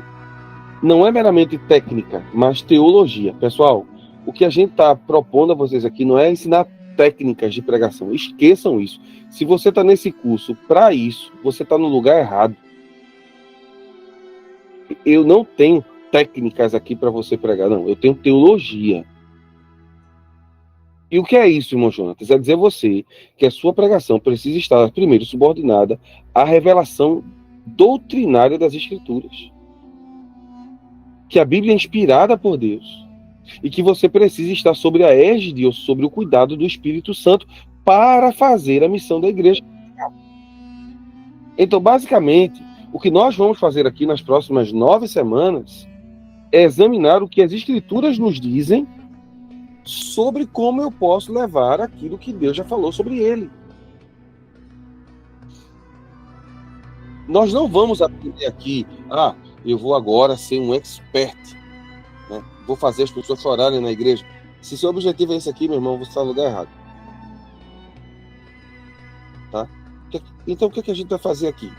não é meramente técnica, mas teologia. Pessoal, o que a gente está propondo a vocês aqui não é ensinar técnicas de pregação. Esqueçam isso. Se você está nesse curso para isso, você está no lugar errado. Eu não tenho técnicas aqui para você pregar, não. Eu tenho teologia. E o que é isso, irmão Jonatas? É dizer a você que a sua pregação precisa estar, primeiro, subordinada à revelação doutrinária das Escrituras. Que a Bíblia é inspirada por Deus. E que você precisa estar sobre a égide ou sobre o cuidado do Espírito Santo para fazer a missão da igreja. Então, basicamente, o que nós vamos fazer aqui nas próximas 9 semanas é examinar o que as Escrituras nos dizem sobre como eu posso levar aquilo que Deus já falou sobre ele. Nós não vamos aprender aqui, eu vou agora ser um expert, né? Vou fazer as pessoas chorarem na igreja. Se seu objetivo é esse aqui, meu irmão, você está no lugar errado. Tá? Então, o que a gente vai fazer aqui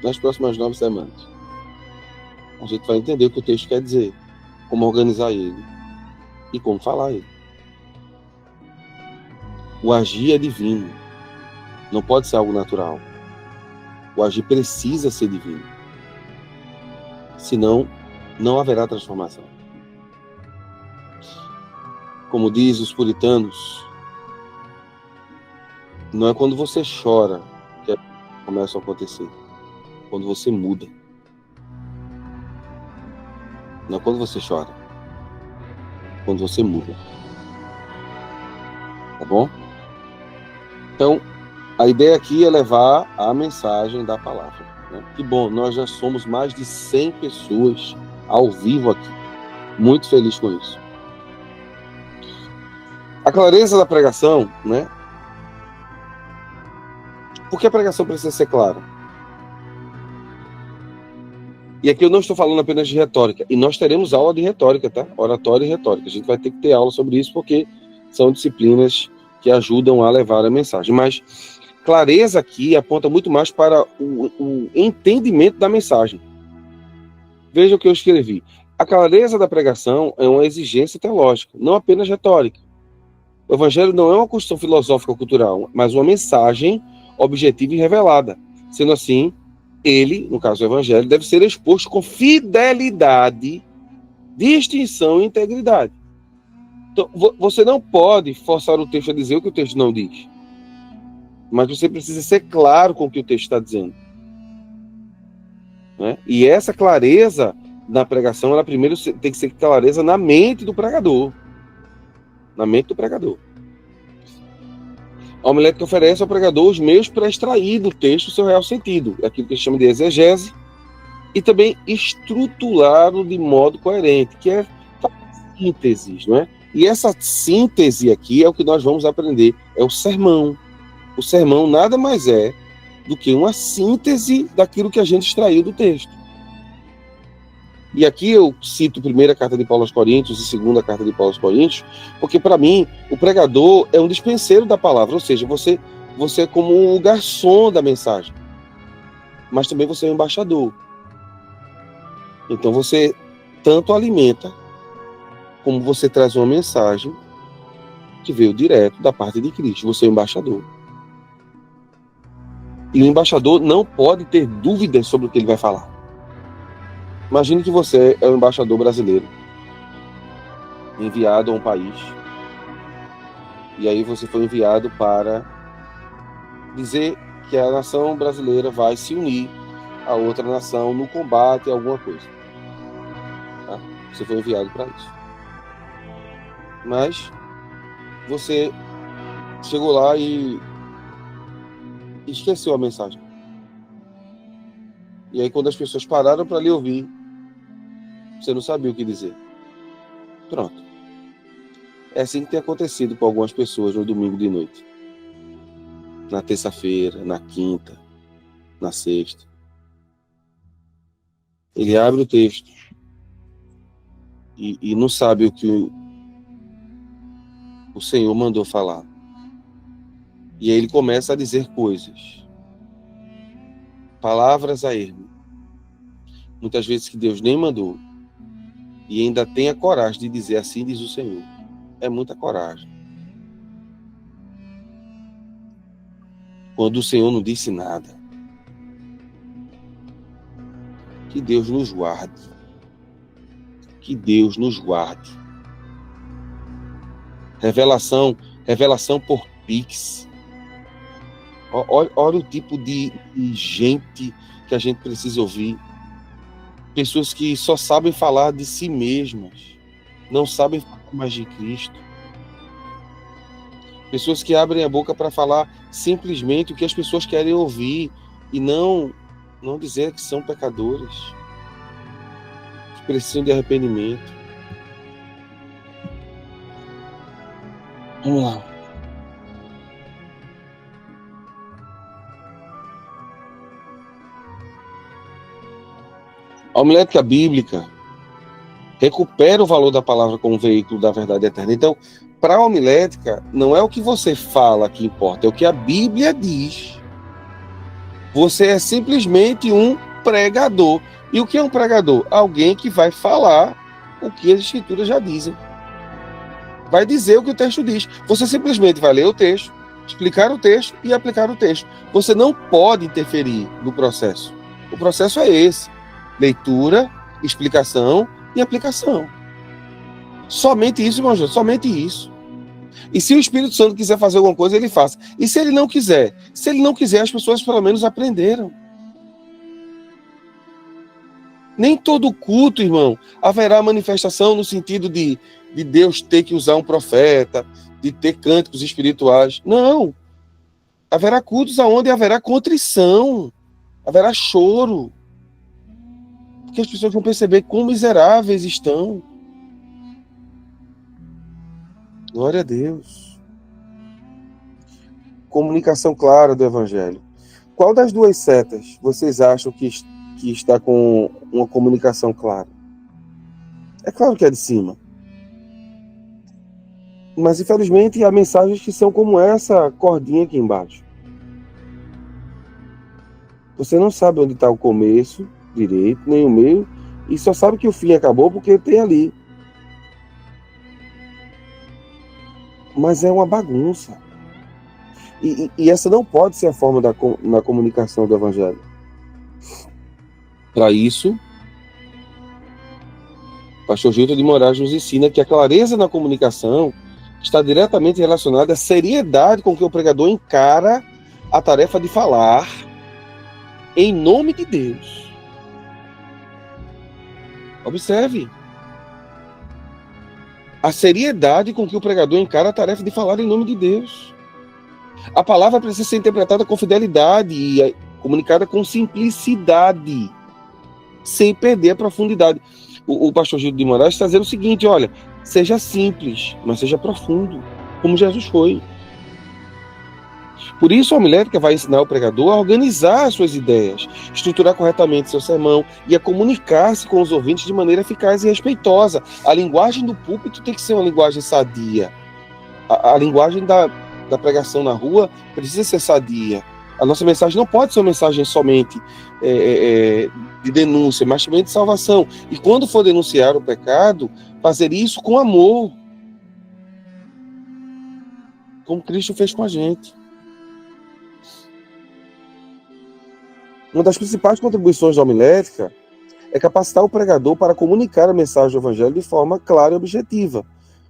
nas próximas 9 semanas? a gente vai entender o que o texto quer dizer, como organizar ele e como falar ele. O agir é divino, não pode ser algo natural. O agir precisa ser divino, senão não haverá transformação. Como diz os puritanos, não é quando você chora que começa a acontecer, quando você muda. Não é quando você chora, quando você muda. Tá bom? Então, a ideia aqui é levar a mensagem da palavra, né? Que bom, nós já somos mais de 100 pessoas ao vivo aqui. Muito feliz com isso. A clareza da pregação, né? Por que a pregação precisa ser clara? E aqui eu não estou falando apenas de retórica. E nós teremos aula de retórica, tá? Oratória e retórica. A gente vai ter que ter aula sobre isso, porque são disciplinas que ajudam a levar a mensagem. Mas clareza aqui aponta muito mais para o entendimento da mensagem. Veja o que eu escrevi. A clareza da pregação é uma exigência teológica, não apenas retórica. O evangelho não é uma construção filosófica ou cultural, mas uma mensagem objetiva e revelada. Sendo assim, ele, no caso do evangelho, deve ser exposto com fidelidade, distinção e integridade. Então, você não pode forçar o texto a dizer o que o texto não diz. Mas você precisa ser claro com o que o texto está dizendo. Né? E essa clareza na pregação, ela primeiro tem que ser clareza na mente do pregador. Na mente do pregador. A homilética oferece ao pregador os meios para extrair do texto o seu real sentido, aquilo que a gente chama de exegese, e também estruturá-lo de modo coerente, que é sínteses, não é? E essa síntese aqui é o que nós vamos aprender, é o sermão. O sermão nada mais é do que uma síntese daquilo que a gente extraiu do texto. E aqui eu cito a primeira carta de Paulo aos Coríntios e a segunda carta de Paulo aos Coríntios, porque para mim o pregador é um dispenseiro da palavra, ou seja, você é como um garçom da mensagem, mas também você é um embaixador. Então você tanto alimenta, como você traz uma mensagem que veio direto da parte de Cristo. Você é um embaixador. E o embaixador não pode ter dúvidas sobre o que ele vai falar. Imagine que você é um embaixador brasileiro, enviado a um país, e aí você foi enviado para dizer que a nação brasileira vai se unir a outra nação no combate a alguma coisa. Tá? Você foi enviado para isso. Mas você chegou lá e esqueceu a mensagem. E aí quando as pessoas pararam para lhe ouvir, você não sabia o que dizer. Pronto. É assim que tem acontecido com algumas pessoas no domingo de noite. Na terça-feira, na quinta, na sexta. Ele abre o texto e não sabe o que o Senhor mandou falar. E aí ele começa a dizer coisas. Palavras a ermo. Muitas vezes que Deus nem mandou. E ainda tem a coragem de dizer assim diz o Senhor. É muita coragem. Quando o Senhor não disse nada. Que Deus nos guarde. Que Deus nos guarde. Revelação por Pix. Olha o tipo de gente que a gente precisa ouvir. Pessoas que só sabem falar de si mesmas, não sabem falar mais de Cristo. Pessoas que abrem a boca para falar simplesmente o que as pessoas querem ouvir e não dizer que são pecadores, que precisam de arrependimento. Vamos lá. A homilética bíblica recupera o valor da palavra como veículo da verdade eterna. Então, para a homilética, não é o que você fala que importa, é o que a Bíblia diz. Você é simplesmente um pregador. E o que é um pregador? Alguém que vai falar o que as escrituras já dizem. Vai dizer o que o texto diz. Você simplesmente vai ler o texto, explicar o texto e aplicar o texto. Você não pode interferir no processo. O processo é esse: leitura, explicação e aplicação. Somente isso, irmão Jô, somente isso. E se o Espírito Santo quiser fazer alguma coisa, ele faça. E se ele não quiser? Se ele não quiser, as pessoas pelo menos aprenderam. Nem todo culto, irmão, haverá manifestação no sentido de Deus ter que usar um profeta, de ter cânticos espirituais. Não. Haverá cultos onde haverá contrição, haverá choro. Porque as pessoas vão perceber quão miseráveis estão. Glória a Deus. Comunicação clara do Evangelho. Qual das duas setas vocês acham que está com uma comunicação clara? É claro que é de cima. Mas, infelizmente, há mensagens que são como essa cordinha aqui embaixo. Você não sabe onde está o começo direito, nem o meio, e só sabe que o fim acabou porque tem ali. Mas é uma bagunça. E essa não pode ser a forma na comunicação do Evangelho. Para isso, o pastor Gilton de Moraes nos ensina que a clareza na comunicação está diretamente relacionada à seriedade com que o pregador encara a tarefa de falar em nome de Deus. Observe a seriedade com que o pregador encara a tarefa de falar em nome de Deus. A palavra precisa ser interpretada com fidelidade e comunicada com simplicidade, sem perder a profundidade. O pastor Gildo de Moraes está dizendo o seguinte: olha, seja simples, mas seja profundo, como Jesus foi. Por isso, a homilética vai ensinar o pregador a organizar as suas ideias, estruturar corretamente seu sermão e a comunicar-se com os ouvintes de maneira eficaz e respeitosa. A linguagem do púlpito tem que ser uma linguagem sadia. A linguagem da pregação na rua precisa ser sadia. A nossa mensagem não pode ser uma mensagem somente de denúncia, mas também de salvação. E quando for denunciar o pecado, fazer isso com amor, como Cristo fez com a gente. Uma das principais contribuições da homilética é capacitar o pregador para comunicar a mensagem do Evangelho de forma clara e objetiva.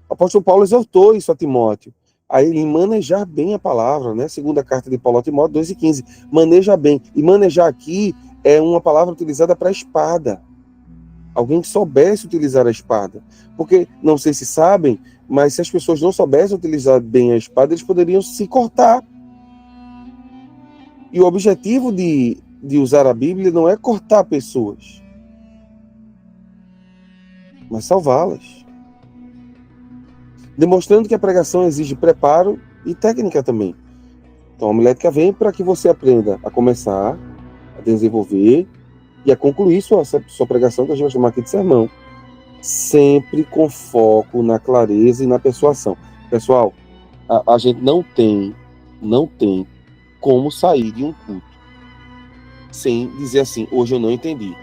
O apóstolo Paulo exortou isso a Timóteo, a ele manejar bem a palavra, né? Segunda carta de Paulo a Timóteo 2:15, maneja bem. E manejar aqui é uma palavra utilizada para espada. Alguém que soubesse utilizar a espada. Porque, não sei se sabem, mas se as pessoas não soubessem utilizar bem a espada, eles poderiam se cortar. E o objetivo de usar a Bíblia não é cortar pessoas, mas salvá-las. Demonstrando que a pregação exige preparo e técnica também. Então a homilética vem para que você aprenda a começar, a desenvolver e a concluir sua pregação, que a gente vai chamar aqui de sermão. Sempre com foco na clareza e na persuasão. Pessoal, a gente não tem como sair de um culto sem dizer assim: hoje eu não entendi.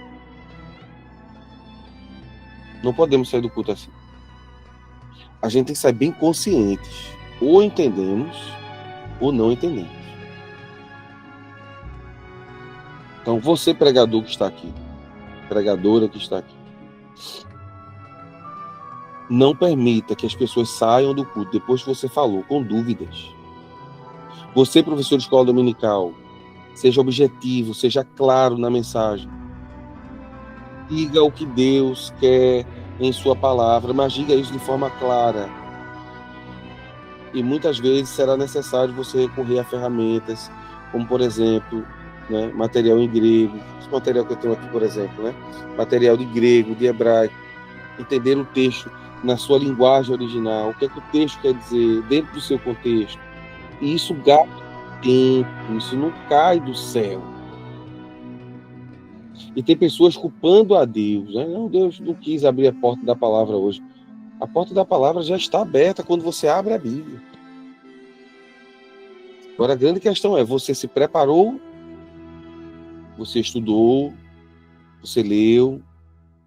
Não podemos sair do culto assim. A gente tem que sair bem conscientes. Ou entendemos, ou não entendemos. Então, você, pregador que está aqui, pregadora que está aqui, não permita que as pessoas saiam do culto depois que você falou, com dúvidas. Você, professor de escola dominical, seja objetivo, seja claro na mensagem. Diga o que Deus quer em sua palavra, mas diga isso de forma clara. E muitas vezes será necessário você recorrer a ferramentas, como, por exemplo, né, material em grego. Esse material que eu tenho aqui, por exemplo, né, material de grego, de hebraico. Entender o texto na sua linguagem original, o que é que o texto quer dizer, dentro do seu contexto. E isso gasta tempo, isso não cai do céu. E tem pessoas culpando a Deus, né? Não, Deus não quis abrir a porta da palavra hoje. A porta da palavra já está aberta quando você abre a Bíblia. Agora, a grande questão é: você se preparou? Você estudou? Você leu,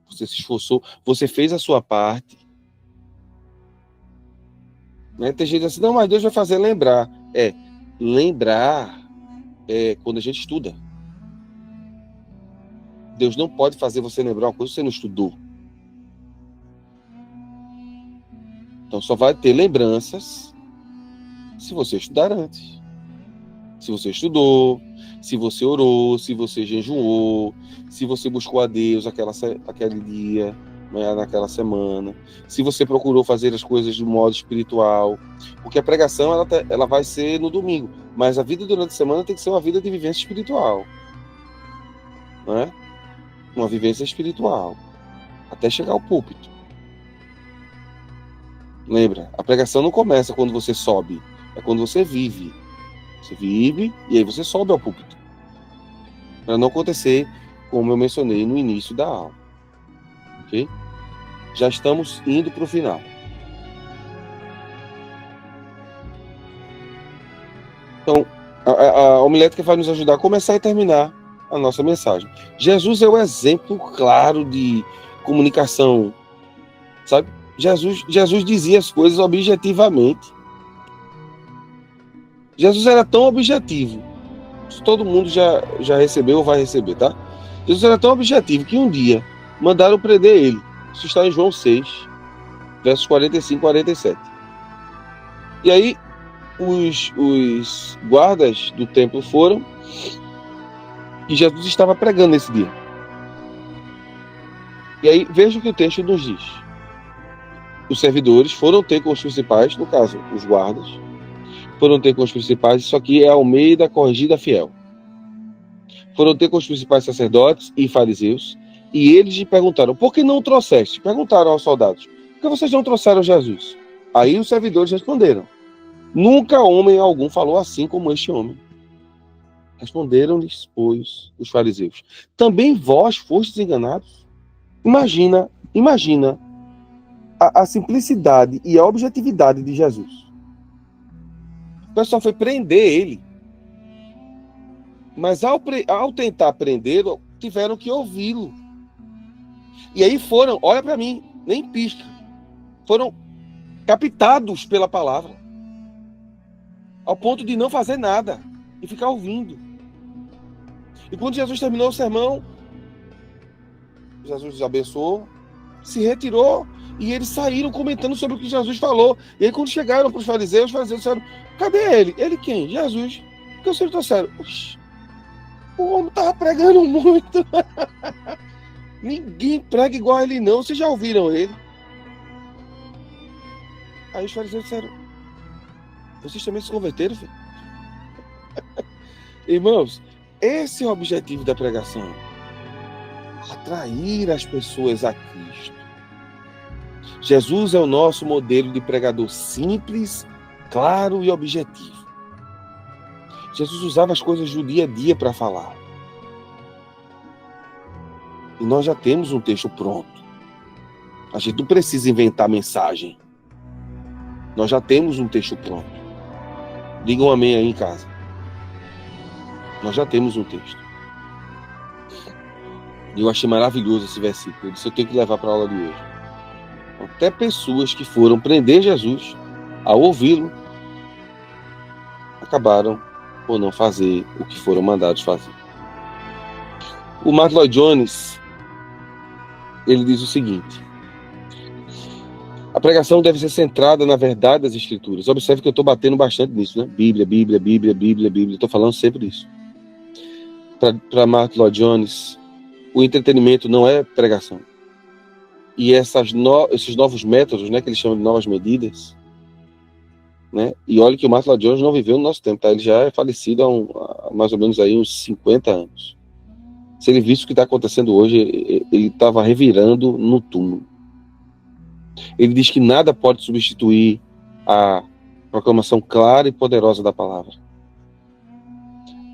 você se esforçou, você fez a sua parte. Né? Tem gente assim, não, mas Deus vai fazer lembrar. Lembrar é quando a gente estuda. Deus não pode fazer você lembrar uma coisa que você não estudou. Então só vai ter lembranças se você estudar antes. Se você estudou, se você orou, se você jejuou, se você buscou a Deus aquele dia, né, naquela semana, se você procurou fazer as coisas de modo espiritual. Porque a pregação ela vai ser no domingo, mas a vida durante a semana tem que ser uma vida de vivência espiritual. Né? Uma vivência espiritual. Até chegar ao púlpito. Lembra, a pregação não começa quando você sobe, é quando você vive. Você vive e aí você sobe ao púlpito. Para não acontecer, como eu mencionei no início da aula. Ok? Já estamos indo para o final. Então, a homilética vai nos ajudar a começar e terminar a nossa mensagem. Jesus é o exemplo claro de comunicação, sabe? Jesus dizia as coisas objetivamente. Jesus era tão objetivo, todo mundo já recebeu ou vai receber, tá? Jesus era tão objetivo que um dia mandaram prender ele. Isso está em João 6, versos 45 e 47. E aí, os guardas do templo foram e Jesus estava pregando nesse dia. E aí, veja o que o texto nos diz. Os servidores foram ter com os principais, no caso, os guardas, foram ter com os principais, isso aqui é Almeida Corrigida Fiel. Foram ter com os principais sacerdotes e fariseus, e eles lhe perguntaram, por que não o trouxeste? Perguntaram aos soldados, por que vocês não trouxeram Jesus? Aí os servidores responderam, nunca homem algum falou assim como este homem. Responderam-lhes, pois, os fariseus, também vós fostes enganados? Imagina a simplicidade e a objetividade de Jesus. O pessoal foi prender ele, mas ao tentar prendê-lo, tiveram que ouvi-lo. E aí foram, olha para mim, nem pisca, foram captados pela palavra, ao ponto de não fazer nada e ficar ouvindo. E quando Jesus terminou o sermão, Jesus os abençoou, se retirou e eles saíram comentando sobre o que Jesus falou. E aí quando chegaram para os fariseus disseram, cadê ele? Ele quem? Jesus. Porque vocês trouxeram? O homem estava pregando muito. Ninguém prega igual a ele não. Vocês já ouviram ele? Aí os fariseus disseram, vocês também se converteram, filho? Irmãos, esse é o objetivo da pregação. Atrair as pessoas a Cristo. Jesus é o nosso modelo de pregador simples, claro e objetivo. Jesus usava as coisas do dia a dia para falar. E nós já temos um texto pronto. A gente não precisa inventar mensagem. Nós já temos um texto pronto. Diga um amém aí em casa. Nós já temos um texto. E eu achei maravilhoso esse versículo. Eu disse, eu tenho que levar para a aula de hoje. Até pessoas que foram prender Jesus, ao ouvi-lo, acabaram por não fazer o que foram mandados fazer. O Martin Lloyd Jones, ele diz o seguinte, a pregação deve ser centrada na verdade das Escrituras. Observe que eu estou batendo bastante nisso, né? Bíblia. Estou falando sempre isso. Para Martin Lloyd Jones, o entretenimento não é pregação. E esses novos métodos, né, que eles chamam de novas medidas, né? E olha que o Martin Lloyd Jones não viveu no nosso tempo, tá? Ele já é falecido há mais ou menos aí uns 50 anos. Se ele visse o que está acontecendo hoje, ele estava revirando no túmulo. Ele diz que nada pode substituir a proclamação clara e poderosa da palavra.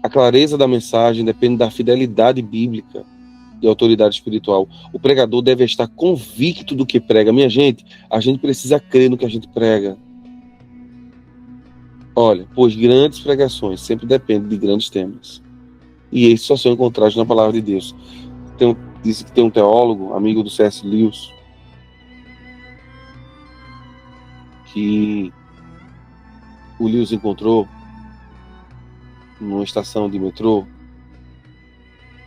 A clareza da mensagem depende da fidelidade bíblica e autoridade espiritual. O pregador deve estar convicto do que prega. Minha gente, a gente precisa crer no que a gente prega. Olha, pois grandes pregações sempre dependem de grandes temas. E esses só são encontrados na palavra de Deus. Disse que tem um teólogo, amigo do C.S. Lewis, que o Lewis encontrou numa estação de metrô,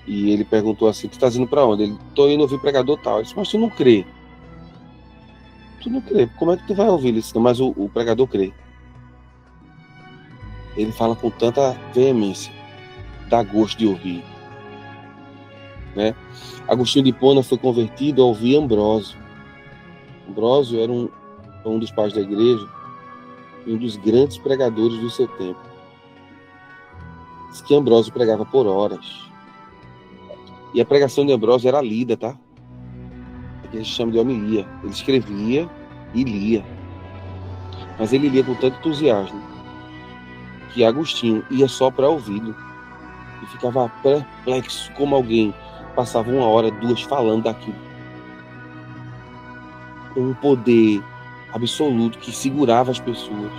e ele perguntou assim: tu tá indo para onde? Ele: tô indo ouvir pregador tal. Ele disse: mas tu não crê. Tu não crê, como é que tu vai ouvir? Ele disse: mas o pregador crê. Ele fala com tanta veemência, dá gosto de ouvir, né? Agostinho de Hipona foi convertido a ouvir Ambrósio. Ambrósio era um dos pais da igreja, um dos grandes pregadores do seu tempo. Diz que Ambrósio pregava por horas. E a pregação de Ambrósio era lida, tá? É que a gente chama de homilia. Ele escrevia e lia. Mas ele lia com tanto entusiasmo que Agostinho ia só para ouvi-lo e ficava perplexo como alguém passava 1 hora, 2 falando daquilo. Um poder absoluto que segurava as pessoas,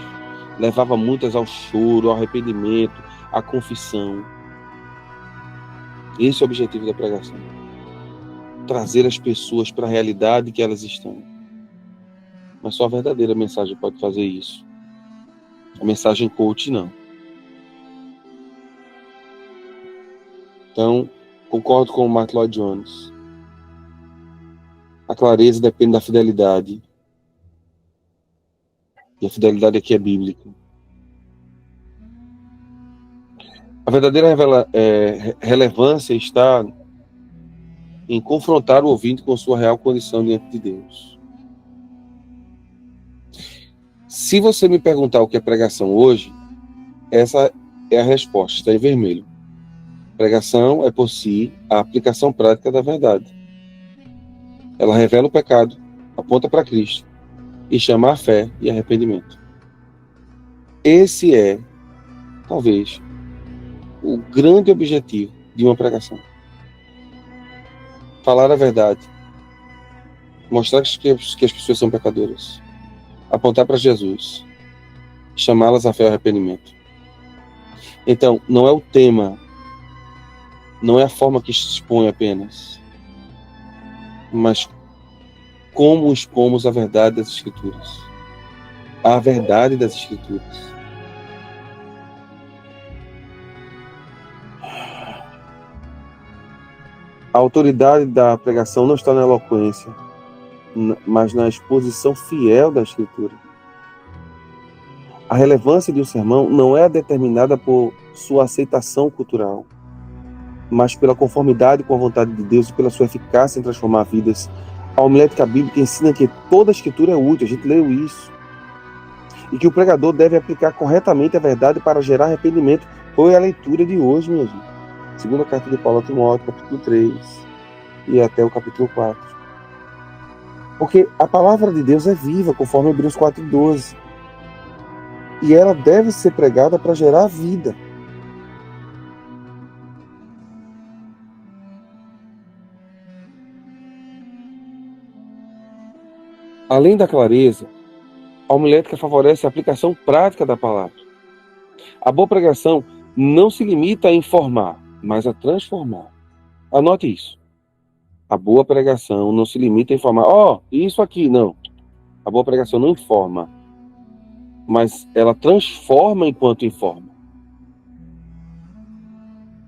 levava muitas ao choro, ao arrependimento, à confissão. Esse é o objetivo da pregação: trazer as pessoas para a realidade que elas estão. Mas só a verdadeira mensagem pode fazer isso. A mensagem coach, não. Então, concordo com o Martin Lloyd Jones. A clareza depende da fidelidade. E a fidelidade aqui é bíblica. A verdadeira relevância está em confrontar o ouvinte com sua real condição diante de Deus. Se você me perguntar o que é pregação hoje, essa é a resposta, está em vermelho. Pregação é, por si, a aplicação prática da verdade. Ela revela o pecado, aponta para Cristo e chama a fé e arrependimento. Esse é, talvez, o grande objetivo de uma pregação. Falar a verdade, mostrar que as pessoas são pecadoras, apontar para Jesus, chamá-las a fé e arrependimento. Então, não é o tema, não é a forma que se expõe apenas, mas como expomos a verdade das Escrituras. A verdade das Escrituras. A autoridade da pregação não está na eloquência, mas na exposição fiel da Escritura. A relevância de um sermão não é determinada por sua aceitação cultural, mas pela conformidade com a vontade de Deus e pela sua eficácia em transformar vidas. A homilética bíblica ensina que toda a Escritura é útil, a gente leu isso, e que o pregador deve aplicar corretamente a verdade para gerar arrependimento. Foi a leitura de hoje, minha gente. Segunda carta de Paulo a Timóteo, capítulo 3, e até o capítulo 4. Porque a palavra de Deus é viva, conforme Hebreus 4:12. E ela deve ser pregada para gerar vida. Além da clareza, a homilética favorece a aplicação prática da palavra. A boa pregação não se limita a informar, mas a transformar. Anote isso. A boa pregação não se limita a informar. Isso aqui, não. A boa pregação não informa, mas ela transforma enquanto informa.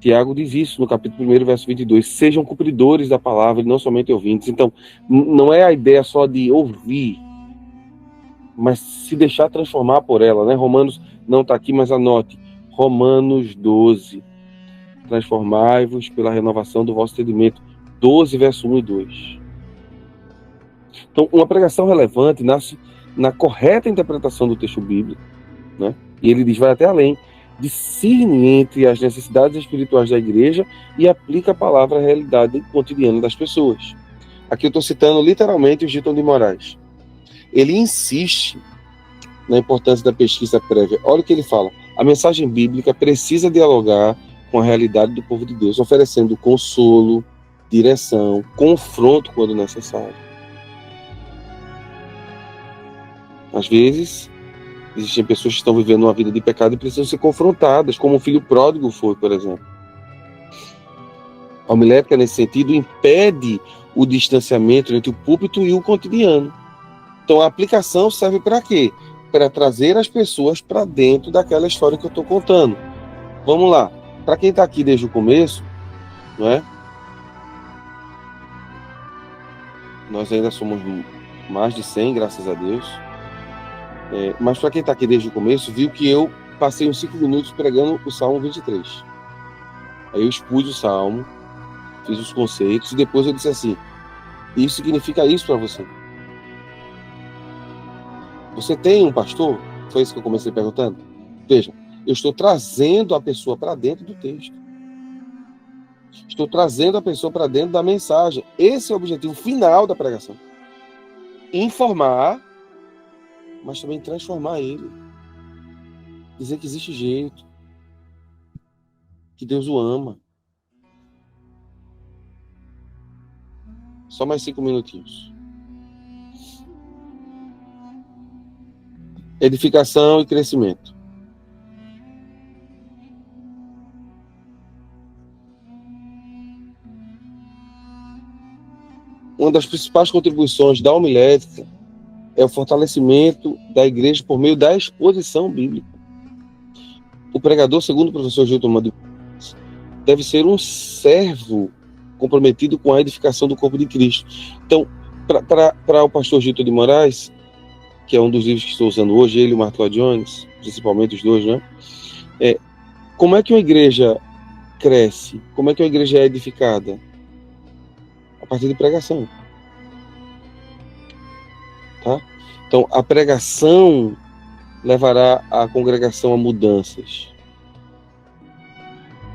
Tiago diz isso no capítulo 1, verso 22. Sejam cumpridores da palavra e não somente ouvintes. Então, não é a ideia só de ouvir, mas se deixar transformar por ela, né? Romanos não está aqui, mas anote. Romanos 12. Transformai-vos pela renovação do vosso entendimento. 12, verso 1 e 2. Então, uma pregação relevante nasce na correta interpretação do texto bíblico, né? E ele diz, vai até além, discerne entre as necessidades espirituais da igreja e aplica a palavra à realidade cotidiana das pessoas. Aqui eu estou citando literalmente o Gilton de Moraes. Ele insiste na importância da pesquisa prévia. Olha o que ele fala. A mensagem bíblica precisa dialogar com a realidade do povo de Deus, oferecendo consolo, direção, confronto quando necessário. Às vezes, existem pessoas que estão vivendo uma vida de pecado e precisam ser confrontadas, como o filho pródigo foi, por exemplo. A homilética, nesse sentido, impede o distanciamento entre o púlpito e o cotidiano. Então, a aplicação serve para quê? Para trazer as pessoas para dentro daquela história que eu estou contando. Vamos lá. Para quem está aqui desde o começo, não é? Nós ainda somos mais de 100, graças a Deus. Mas para quem está aqui desde o começo, viu que eu passei uns 5 minutos pregando o Salmo 23. Aí eu expus o Salmo, fiz os conceitos, e depois eu disse assim, isso significa isso para você. Você tem um pastor? Foi isso que eu comecei perguntando. Veja, eu estou trazendo a pessoa para dentro do texto. Estou trazendo a pessoa para dentro da mensagem. Esse é o objetivo final da pregação. Informar, mas também transformar ele. Dizer que existe jeito. Que Deus o ama. Só mais 5 minutinhos. Edificação e crescimento. Uma das principais contribuições da homilética é o fortalecimento da igreja por meio da exposição bíblica. O pregador, segundo o professor Gilton Madu, deve ser um servo comprometido com a edificação do corpo de Cristo. Então, para o pastor Gilton de Moraes, que é um dos livros que estou usando hoje, ele e o Mark Lloyd Jones, principalmente os dois, né? Como é que uma igreja cresce? Como é que uma igreja é edificada? A partir de pregação. Tá? Então, a pregação levará a congregação a mudanças.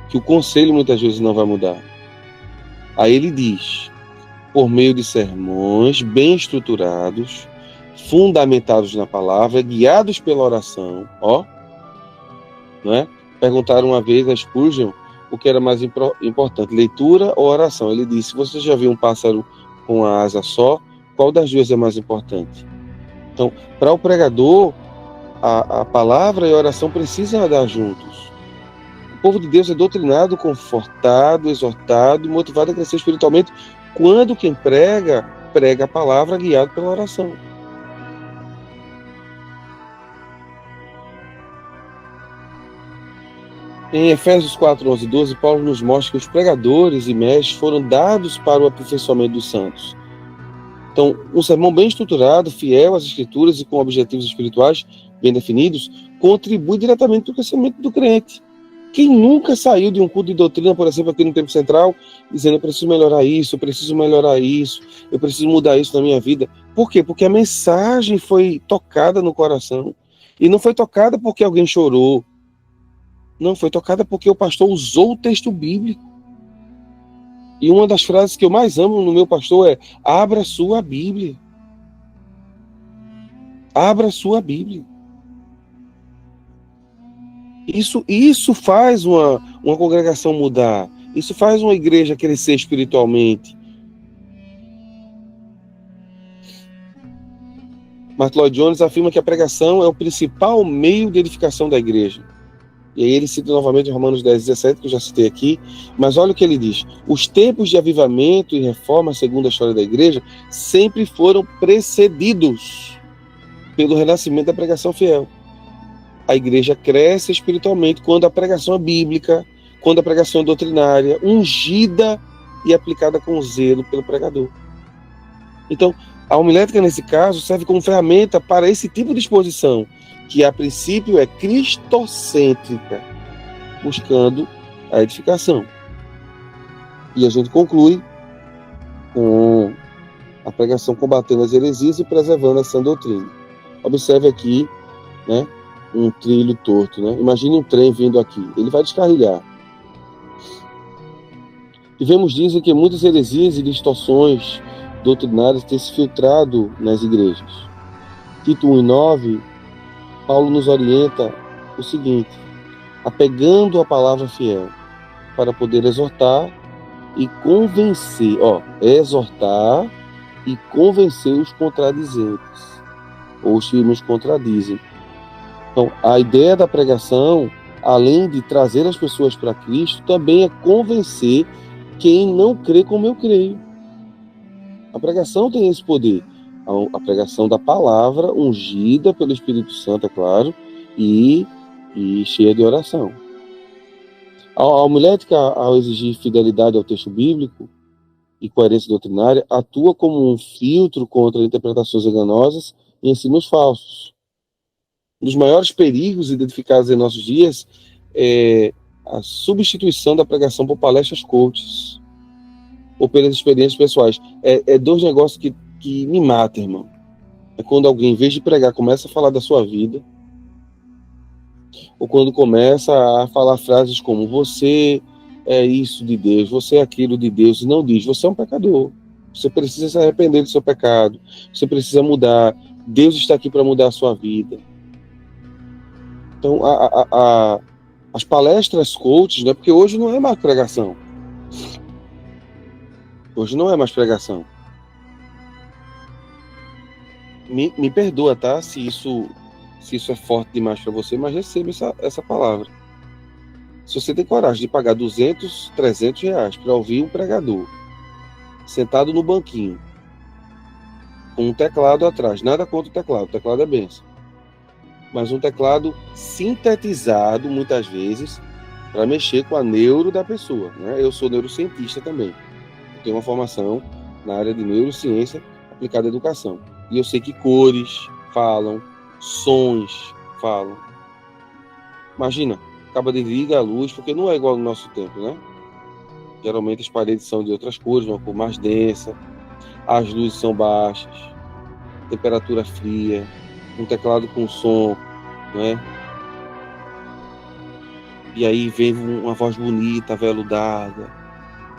Que o conselho muitas vezes não vai mudar. Aí ele diz, por meio de sermões bem estruturados, fundamentados na palavra, guiados pela oração, né? Perguntaram uma vez a Spurgeon o que era mais importante, leitura ou oração. Ele disse, você já viu um pássaro com a asa só? Qual das duas é mais importante? Então, para o pregador, a palavra e a oração precisam andar juntos. O povo de Deus é doutrinado, confortado, exortado e motivado a crescer espiritualmente quando quem prega a palavra guiado pela oração. Em Efésios 4, 11 e 12, Paulo nos mostra que os pregadores e mestres foram dados para o aperfeiçoamento dos santos. Então, um sermão bem estruturado, fiel às escrituras e com objetivos espirituais bem definidos, contribui diretamente para o crescimento do crente. Quem nunca saiu de um culto de doutrina, por exemplo, aqui no Tempo Central, dizendo, eu preciso melhorar isso, eu preciso mudar isso na minha vida. Por quê? Porque a mensagem foi tocada no coração. E não foi tocada porque alguém chorou. Não, foi tocada porque o pastor usou o texto bíblico. E uma das frases que eu mais amo no meu pastor é, abra sua Bíblia. Abra sua Bíblia. Isso faz uma congregação mudar. Isso faz uma igreja crescer espiritualmente. Mark Lloyd Jones afirma que a pregação é o principal meio de edificação da igreja. E aí ele cita novamente Romanos 10, 17, que eu já citei aqui. Mas olha o que ele diz. Os tempos de avivamento e reforma, segundo a história da igreja, sempre foram precedidos pelo renascimento da pregação fiel. A igreja cresce espiritualmente quando a pregação é bíblica, quando a pregação é doutrinária, ungida e aplicada com zelo pelo pregador. Então, a homilética, nesse caso, serve como ferramenta para esse tipo de exposição, que a princípio é cristocêntrica, buscando a edificação. E a gente conclui com a pregação combatendo as heresias e preservando a sã doutrina. Observe aqui, né, um trilho torto, né? Imagine um trem vindo aqui, ele vai descarrilhar. E dizem que muitas heresias e distorções doutrinárias têm se filtrado nas igrejas. Tito 1:9, Paulo nos orienta o seguinte, apegando a palavra fiel, para poder exortar e convencer, exortar e convencer os contradizentes, ou os que nos contradizem. Então, a ideia da pregação, além de trazer as pessoas para Cristo, também é convencer quem não crê como eu creio. A pregação tem esse poder. A pregação da palavra, ungida pelo Espírito Santo, é claro, e cheia de oração. A homilética, ao exigir fidelidade ao texto bíblico e coerência doutrinária, atua como um filtro contra interpretações enganosas e ensinos falsos. Um dos maiores perigos identificados em nossos dias é a substituição da pregação por palestras coaches ou pelas experiências pessoais. É dois negócios que me matam, irmão. É quando alguém, em vez de pregar, começa a falar da sua vida, ou quando começa a falar frases como você é isso de Deus, você é aquilo de Deus, e não diz, você é um pecador, você precisa se arrepender do seu pecado, você precisa mudar, Deus está aqui para mudar a sua vida. Então, as palestras coaches, né, porque hoje não é mais pregação. Hoje não é mais pregação. Me perdoa, tá? Se isso é forte demais para você, mas receba essa palavra. Se você tem coragem de pagar 200, 300 reais para ouvir um pregador sentado no banquinho, com um teclado atrás, nada contra o teclado é benção, mas um teclado sintetizado, muitas vezes, para mexer com a neuro da pessoa, né? Eu sou neurocientista também, eu tenho uma formação na área de neurociência aplicada à educação, e eu sei que cores falam, sons falam. Imagina, acaba de ligar a luz, porque não é igual no nosso tempo, né? Geralmente as paredes são de outras cores, uma cor mais densa, as luzes são baixas, temperatura fria, um teclado com som, né? E aí vem uma voz bonita, veludada,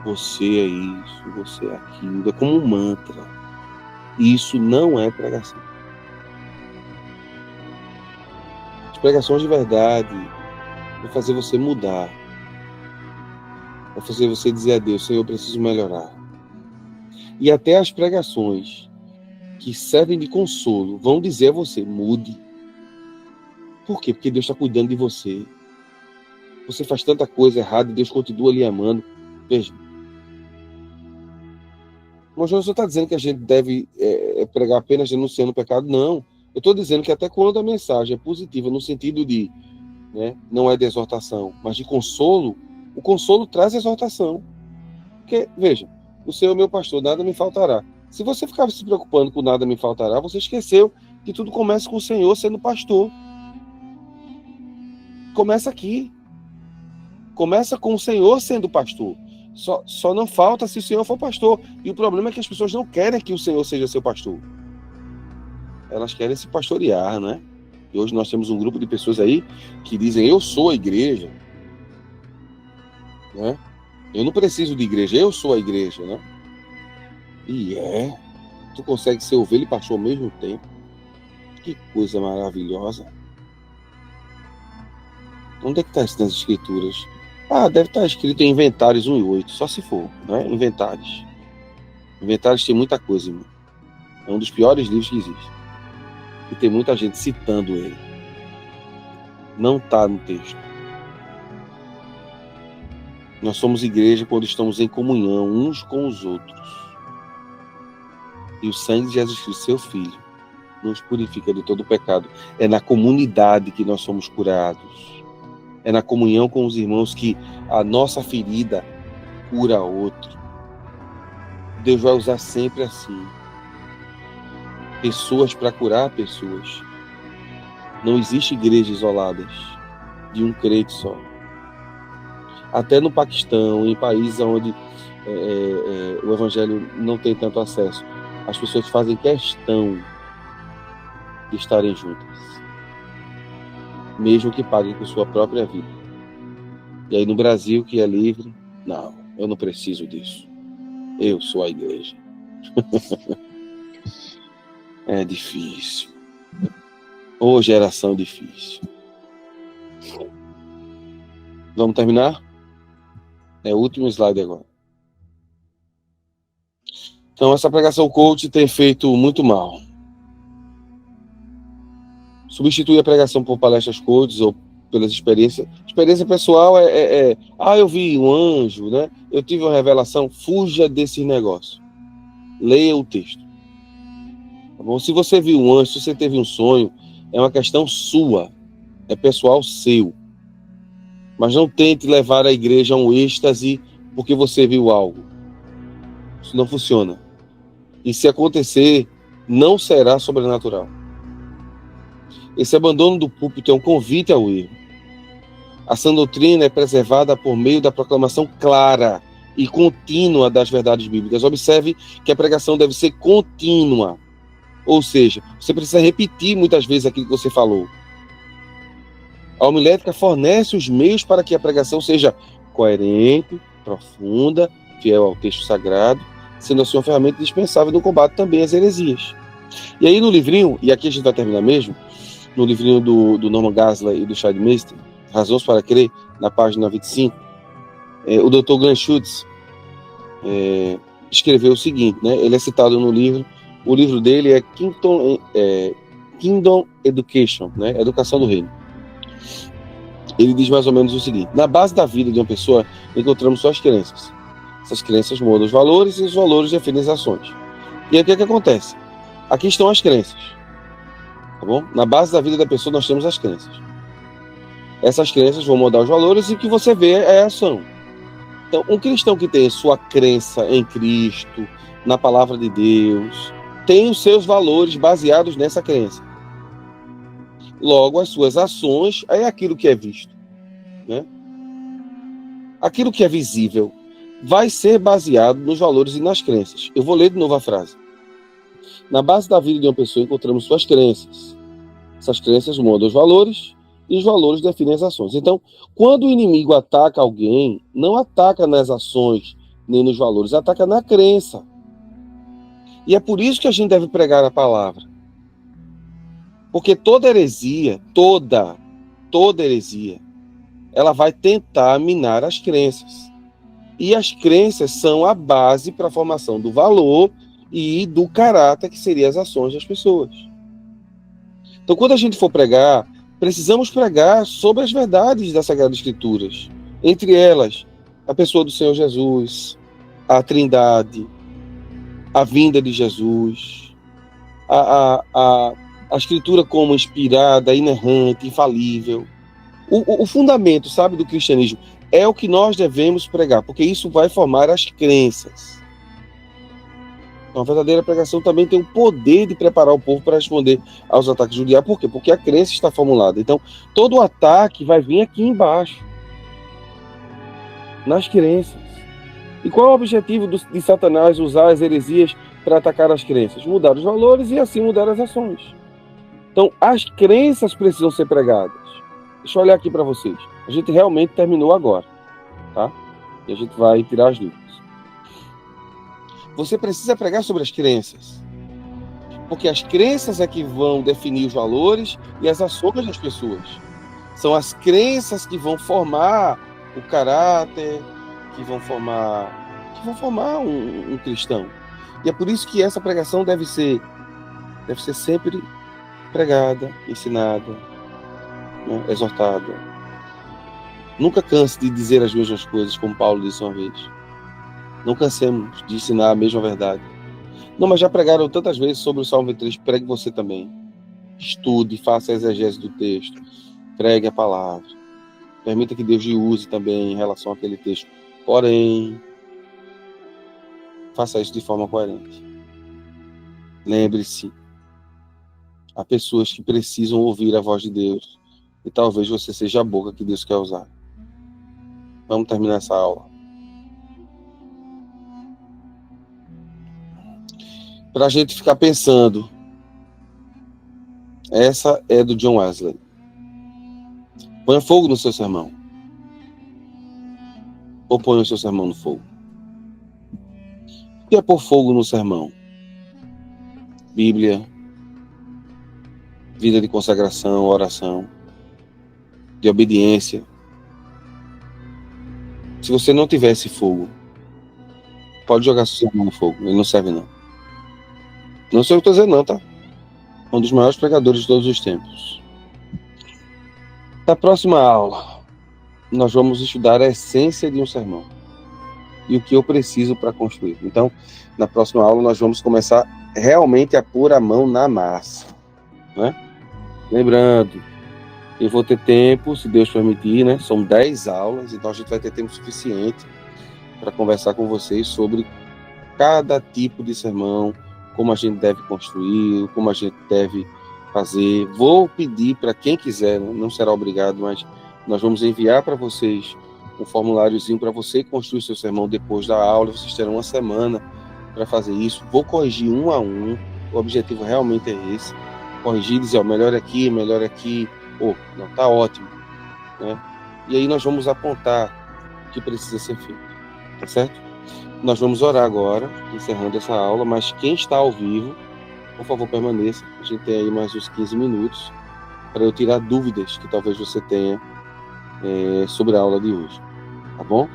você é isso, você é aquilo, é como um mantra. Isso não é pregação. As pregações de verdade vão fazer você mudar, vai fazer você dizer a Deus, Senhor, eu preciso melhorar. E até as pregações que servem de consolo vão dizer a você, mude. Por quê? Porque Deus está cuidando de você. Você faz tanta coisa errada e Deus continua lhe amando. Veja. Mas o senhor está dizendo que a gente deve pregar apenas denunciando o pecado? Não. Eu estou dizendo que até quando a mensagem é positiva, no sentido de, né, não é de exortação, mas de consolo, o consolo traz exortação. Porque, veja, o Senhor é meu pastor, nada me faltará. Se você ficava se preocupando com nada me faltará, você esqueceu que tudo começa com o Senhor sendo pastor. Começa aqui. Começa com o Senhor sendo pastor. Só não falta se o Senhor for pastor. E o problema é que as pessoas não querem que o Senhor seja seu pastor. Elas querem se pastorear, né? E hoje nós temos um grupo de pessoas aí que dizem, eu sou a igreja. Né? Eu não preciso de igreja, eu sou a igreja, né? E tu consegue ser ovelha e pastor ao mesmo tempo. Que coisa maravilhosa. Onde é que está isso nas escrituras? Deve estar escrito em Inventários 1:8, só se for, né? Inventários. Inventários tem muita coisa, irmão. É um dos piores livros que existe. E tem muita gente citando ele. Não está no texto. Nós somos igreja quando estamos em comunhão uns com os outros. E o sangue de Jesus Cristo, seu Filho, nos purifica de todo o pecado. É na comunidade que nós somos curados. É na comunhão com os irmãos que a nossa ferida cura outro. Deus vai usar sempre assim. Pessoas para curar pessoas. Não existe igrejas isoladas de um crente só. Até no Paquistão, em países onde o evangelho não tem tanto acesso, as pessoas fazem questão de estarem juntas, mesmo que paguem com sua própria vida. E aí no Brasil, que é livre, não, eu não preciso disso. Eu sou a igreja. É difícil. Ô, geração difícil. Vamos terminar? É o último slide agora. Então, essa pregação coach tem feito muito mal. Substituir a pregação por palestras coaches ou pelas experiências. Experiência pessoal eu vi um anjo, né? Eu tive uma revelação. Fuja desse negócio. Leia o texto. Tá bom? Se você viu um anjo, se você teve um sonho, é uma questão sua. É pessoal seu. Mas não tente levar a igreja a um êxtase porque você viu algo. Isso não funciona. E se acontecer, não será sobrenatural. Esse abandono do púlpito é um convite ao erro. A sã doutrina é preservada por meio da proclamação clara e contínua das verdades bíblicas. Observe que a pregação deve ser contínua. Ou seja, você precisa repetir muitas vezes aquilo que você falou. A homilética fornece os meios para que a pregação seja coerente, profunda, fiel ao texto sagrado, sendo assim uma ferramenta dispensável no combate também às heresias. E aí no livrinho, e aqui a gente vai terminar mesmo, no livrinho do Norman Geisler e do Chad Meister, Razões para Crer, na página 25, o Dr. Glenn Schultz escreveu o seguinte, né? Ele é citado no livro, o livro dele é Kingdom Education, né? Educação do Reino. Ele diz mais ou menos o seguinte: na base da vida de uma pessoa encontramos suas crenças. Essas crenças mudam os valores e os valores definem as ações. E aí o que acontece? Aqui estão as crenças. Tá bom? Na base da vida da pessoa nós temos as crenças. Essas crenças vão mudar os valores e o que você vê é a ação. Então, um cristão que tem sua crença em Cristo, na palavra de Deus, tem os seus valores baseados nessa crença. Logo, as suas ações é aquilo que é visto, né? Aquilo que é visível vai ser baseado nos valores e nas crenças. Eu vou ler de novo a frase. Na base da vida de uma pessoa encontramos suas crenças. Essas crenças mudam os valores e os valores definem as ações. Então, quando o inimigo ataca alguém, não ataca nas ações nem nos valores, ataca na crença. E é por isso que a gente deve pregar a palavra. Porque toda heresia, toda heresia, ela vai tentar minar as crenças. E as crenças são a base para a formação do valor e do caráter que seriam as ações das pessoas. Então, quando a gente for pregar, precisamos pregar sobre as verdades das Sagradas Escrituras. Entre elas, a pessoa do Senhor Jesus, a Trindade, a vinda de Jesus, a Escritura como inspirada, inerrante, infalível. O fundamento, sabe, do cristianismo é o que nós devemos pregar, porque isso vai formar as crenças. Então, a verdadeira pregação também tem o poder de preparar o povo para responder aos ataques do diabo. Por quê? Porque a crença está formulada. Então, todo o ataque vai vir aqui embaixo, nas crenças. E qual é o objetivo de Satanás usar as heresias para atacar as crenças? Mudar os valores e assim mudar as ações. Então, as crenças precisam ser pregadas. Deixa eu olhar aqui para vocês. A gente realmente terminou agora, tá? E a gente vai tirar as dúvidas. Você precisa pregar sobre as crenças. Porque as crenças é que vão definir os valores e as ações das pessoas. São as crenças que vão formar o caráter, que vão formar um cristão. E é por isso que essa pregação deve ser sempre pregada, ensinada, né, exortada. Nunca canse de dizer as mesmas coisas, como Paulo disse uma vez. Não cansemos de ensinar a mesma verdade. Não, mas já pregaram tantas vezes sobre o Salmo 23, pregue você também. Estude, faça a exegese do texto, pregue a palavra. Permita que Deus lhe use também em relação àquele texto. Porém, faça isso de forma coerente. Lembre-se, há pessoas que precisam ouvir a voz de Deus e talvez você seja a boca que Deus quer usar. Vamos terminar essa aula. Para a gente ficar pensando, essa é do John Wesley. Ponha fogo no seu sermão. Ou ponha o seu sermão no fogo. O que é pôr fogo no sermão? Bíblia, vida de consagração, oração, de obediência. Se você não tiver esse fogo, pode jogar seu sermão no fogo. Ele não serve, não. Não sei o que eu estou dizendo, não, tá? Um dos maiores pregadores de todos os tempos. Na próxima aula, nós vamos estudar a essência de um sermão e o que eu preciso para construir. Então, na próxima aula, nós vamos começar realmente a pôr a mão na massa, né? Lembrando, eu vou ter tempo, se Deus permitir, né? São 10 aulas, então a gente vai ter tempo suficiente para conversar com vocês sobre cada tipo de sermão, como a gente deve construir, como a gente deve fazer. Vou pedir para quem quiser, não será obrigado, mas nós vamos enviar para vocês um formuláriozinho para você construir seu sermão depois da aula. Vocês terão uma semana para fazer isso. Vou corrigir um a um. O objetivo realmente é esse. Corrigir, dizer, melhor aqui, não, tá ótimo, né? E aí nós vamos apontar o que precisa ser feito, tá certo? Nós vamos orar agora, encerrando essa aula, mas quem está ao vivo, por favor, permaneça. A gente tem aí mais uns 15 minutos para eu tirar dúvidas que talvez você tenha sobre a aula de hoje, tá bom?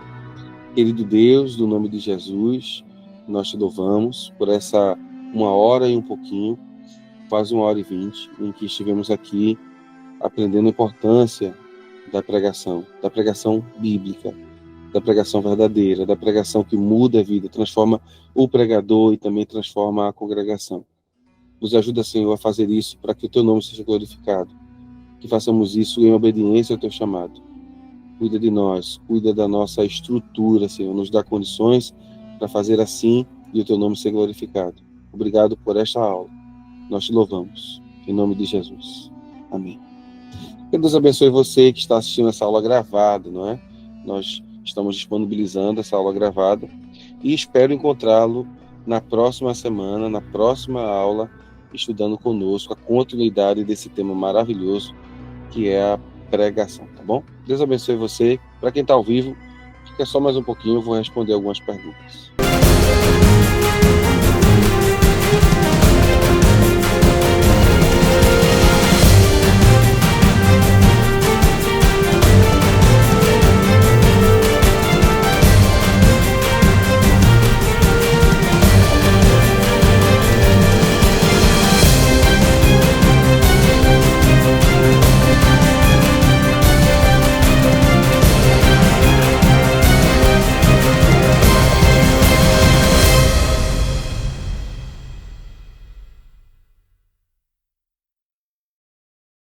Querido Deus, no nome de Jesus, nós te louvamos por essa 1 hora e um pouquinho, quase 1h20, em que estivemos aqui aprendendo a importância da pregação bíblica, da pregação verdadeira, da pregação que muda a vida, transforma o pregador e também transforma a congregação. Nos ajuda, Senhor, a fazer isso para que o teu nome seja glorificado, que façamos isso em obediência ao teu chamado. Cuida de nós, cuida da nossa estrutura, Senhor, nos dá condições para fazer assim e o teu nome ser glorificado. Obrigado por esta aula. Nós te louvamos, em nome de Jesus. Amém. Que Deus abençoe você que está assistindo essa aula gravada, não é? Nós estamos disponibilizando essa aula gravada e espero encontrá-lo na próxima semana, na próxima aula, estudando conosco a continuidade desse tema maravilhoso que é a pregação, tá bom? Deus abençoe você. Para quem está ao vivo, fica só mais um pouquinho, eu vou responder algumas perguntas.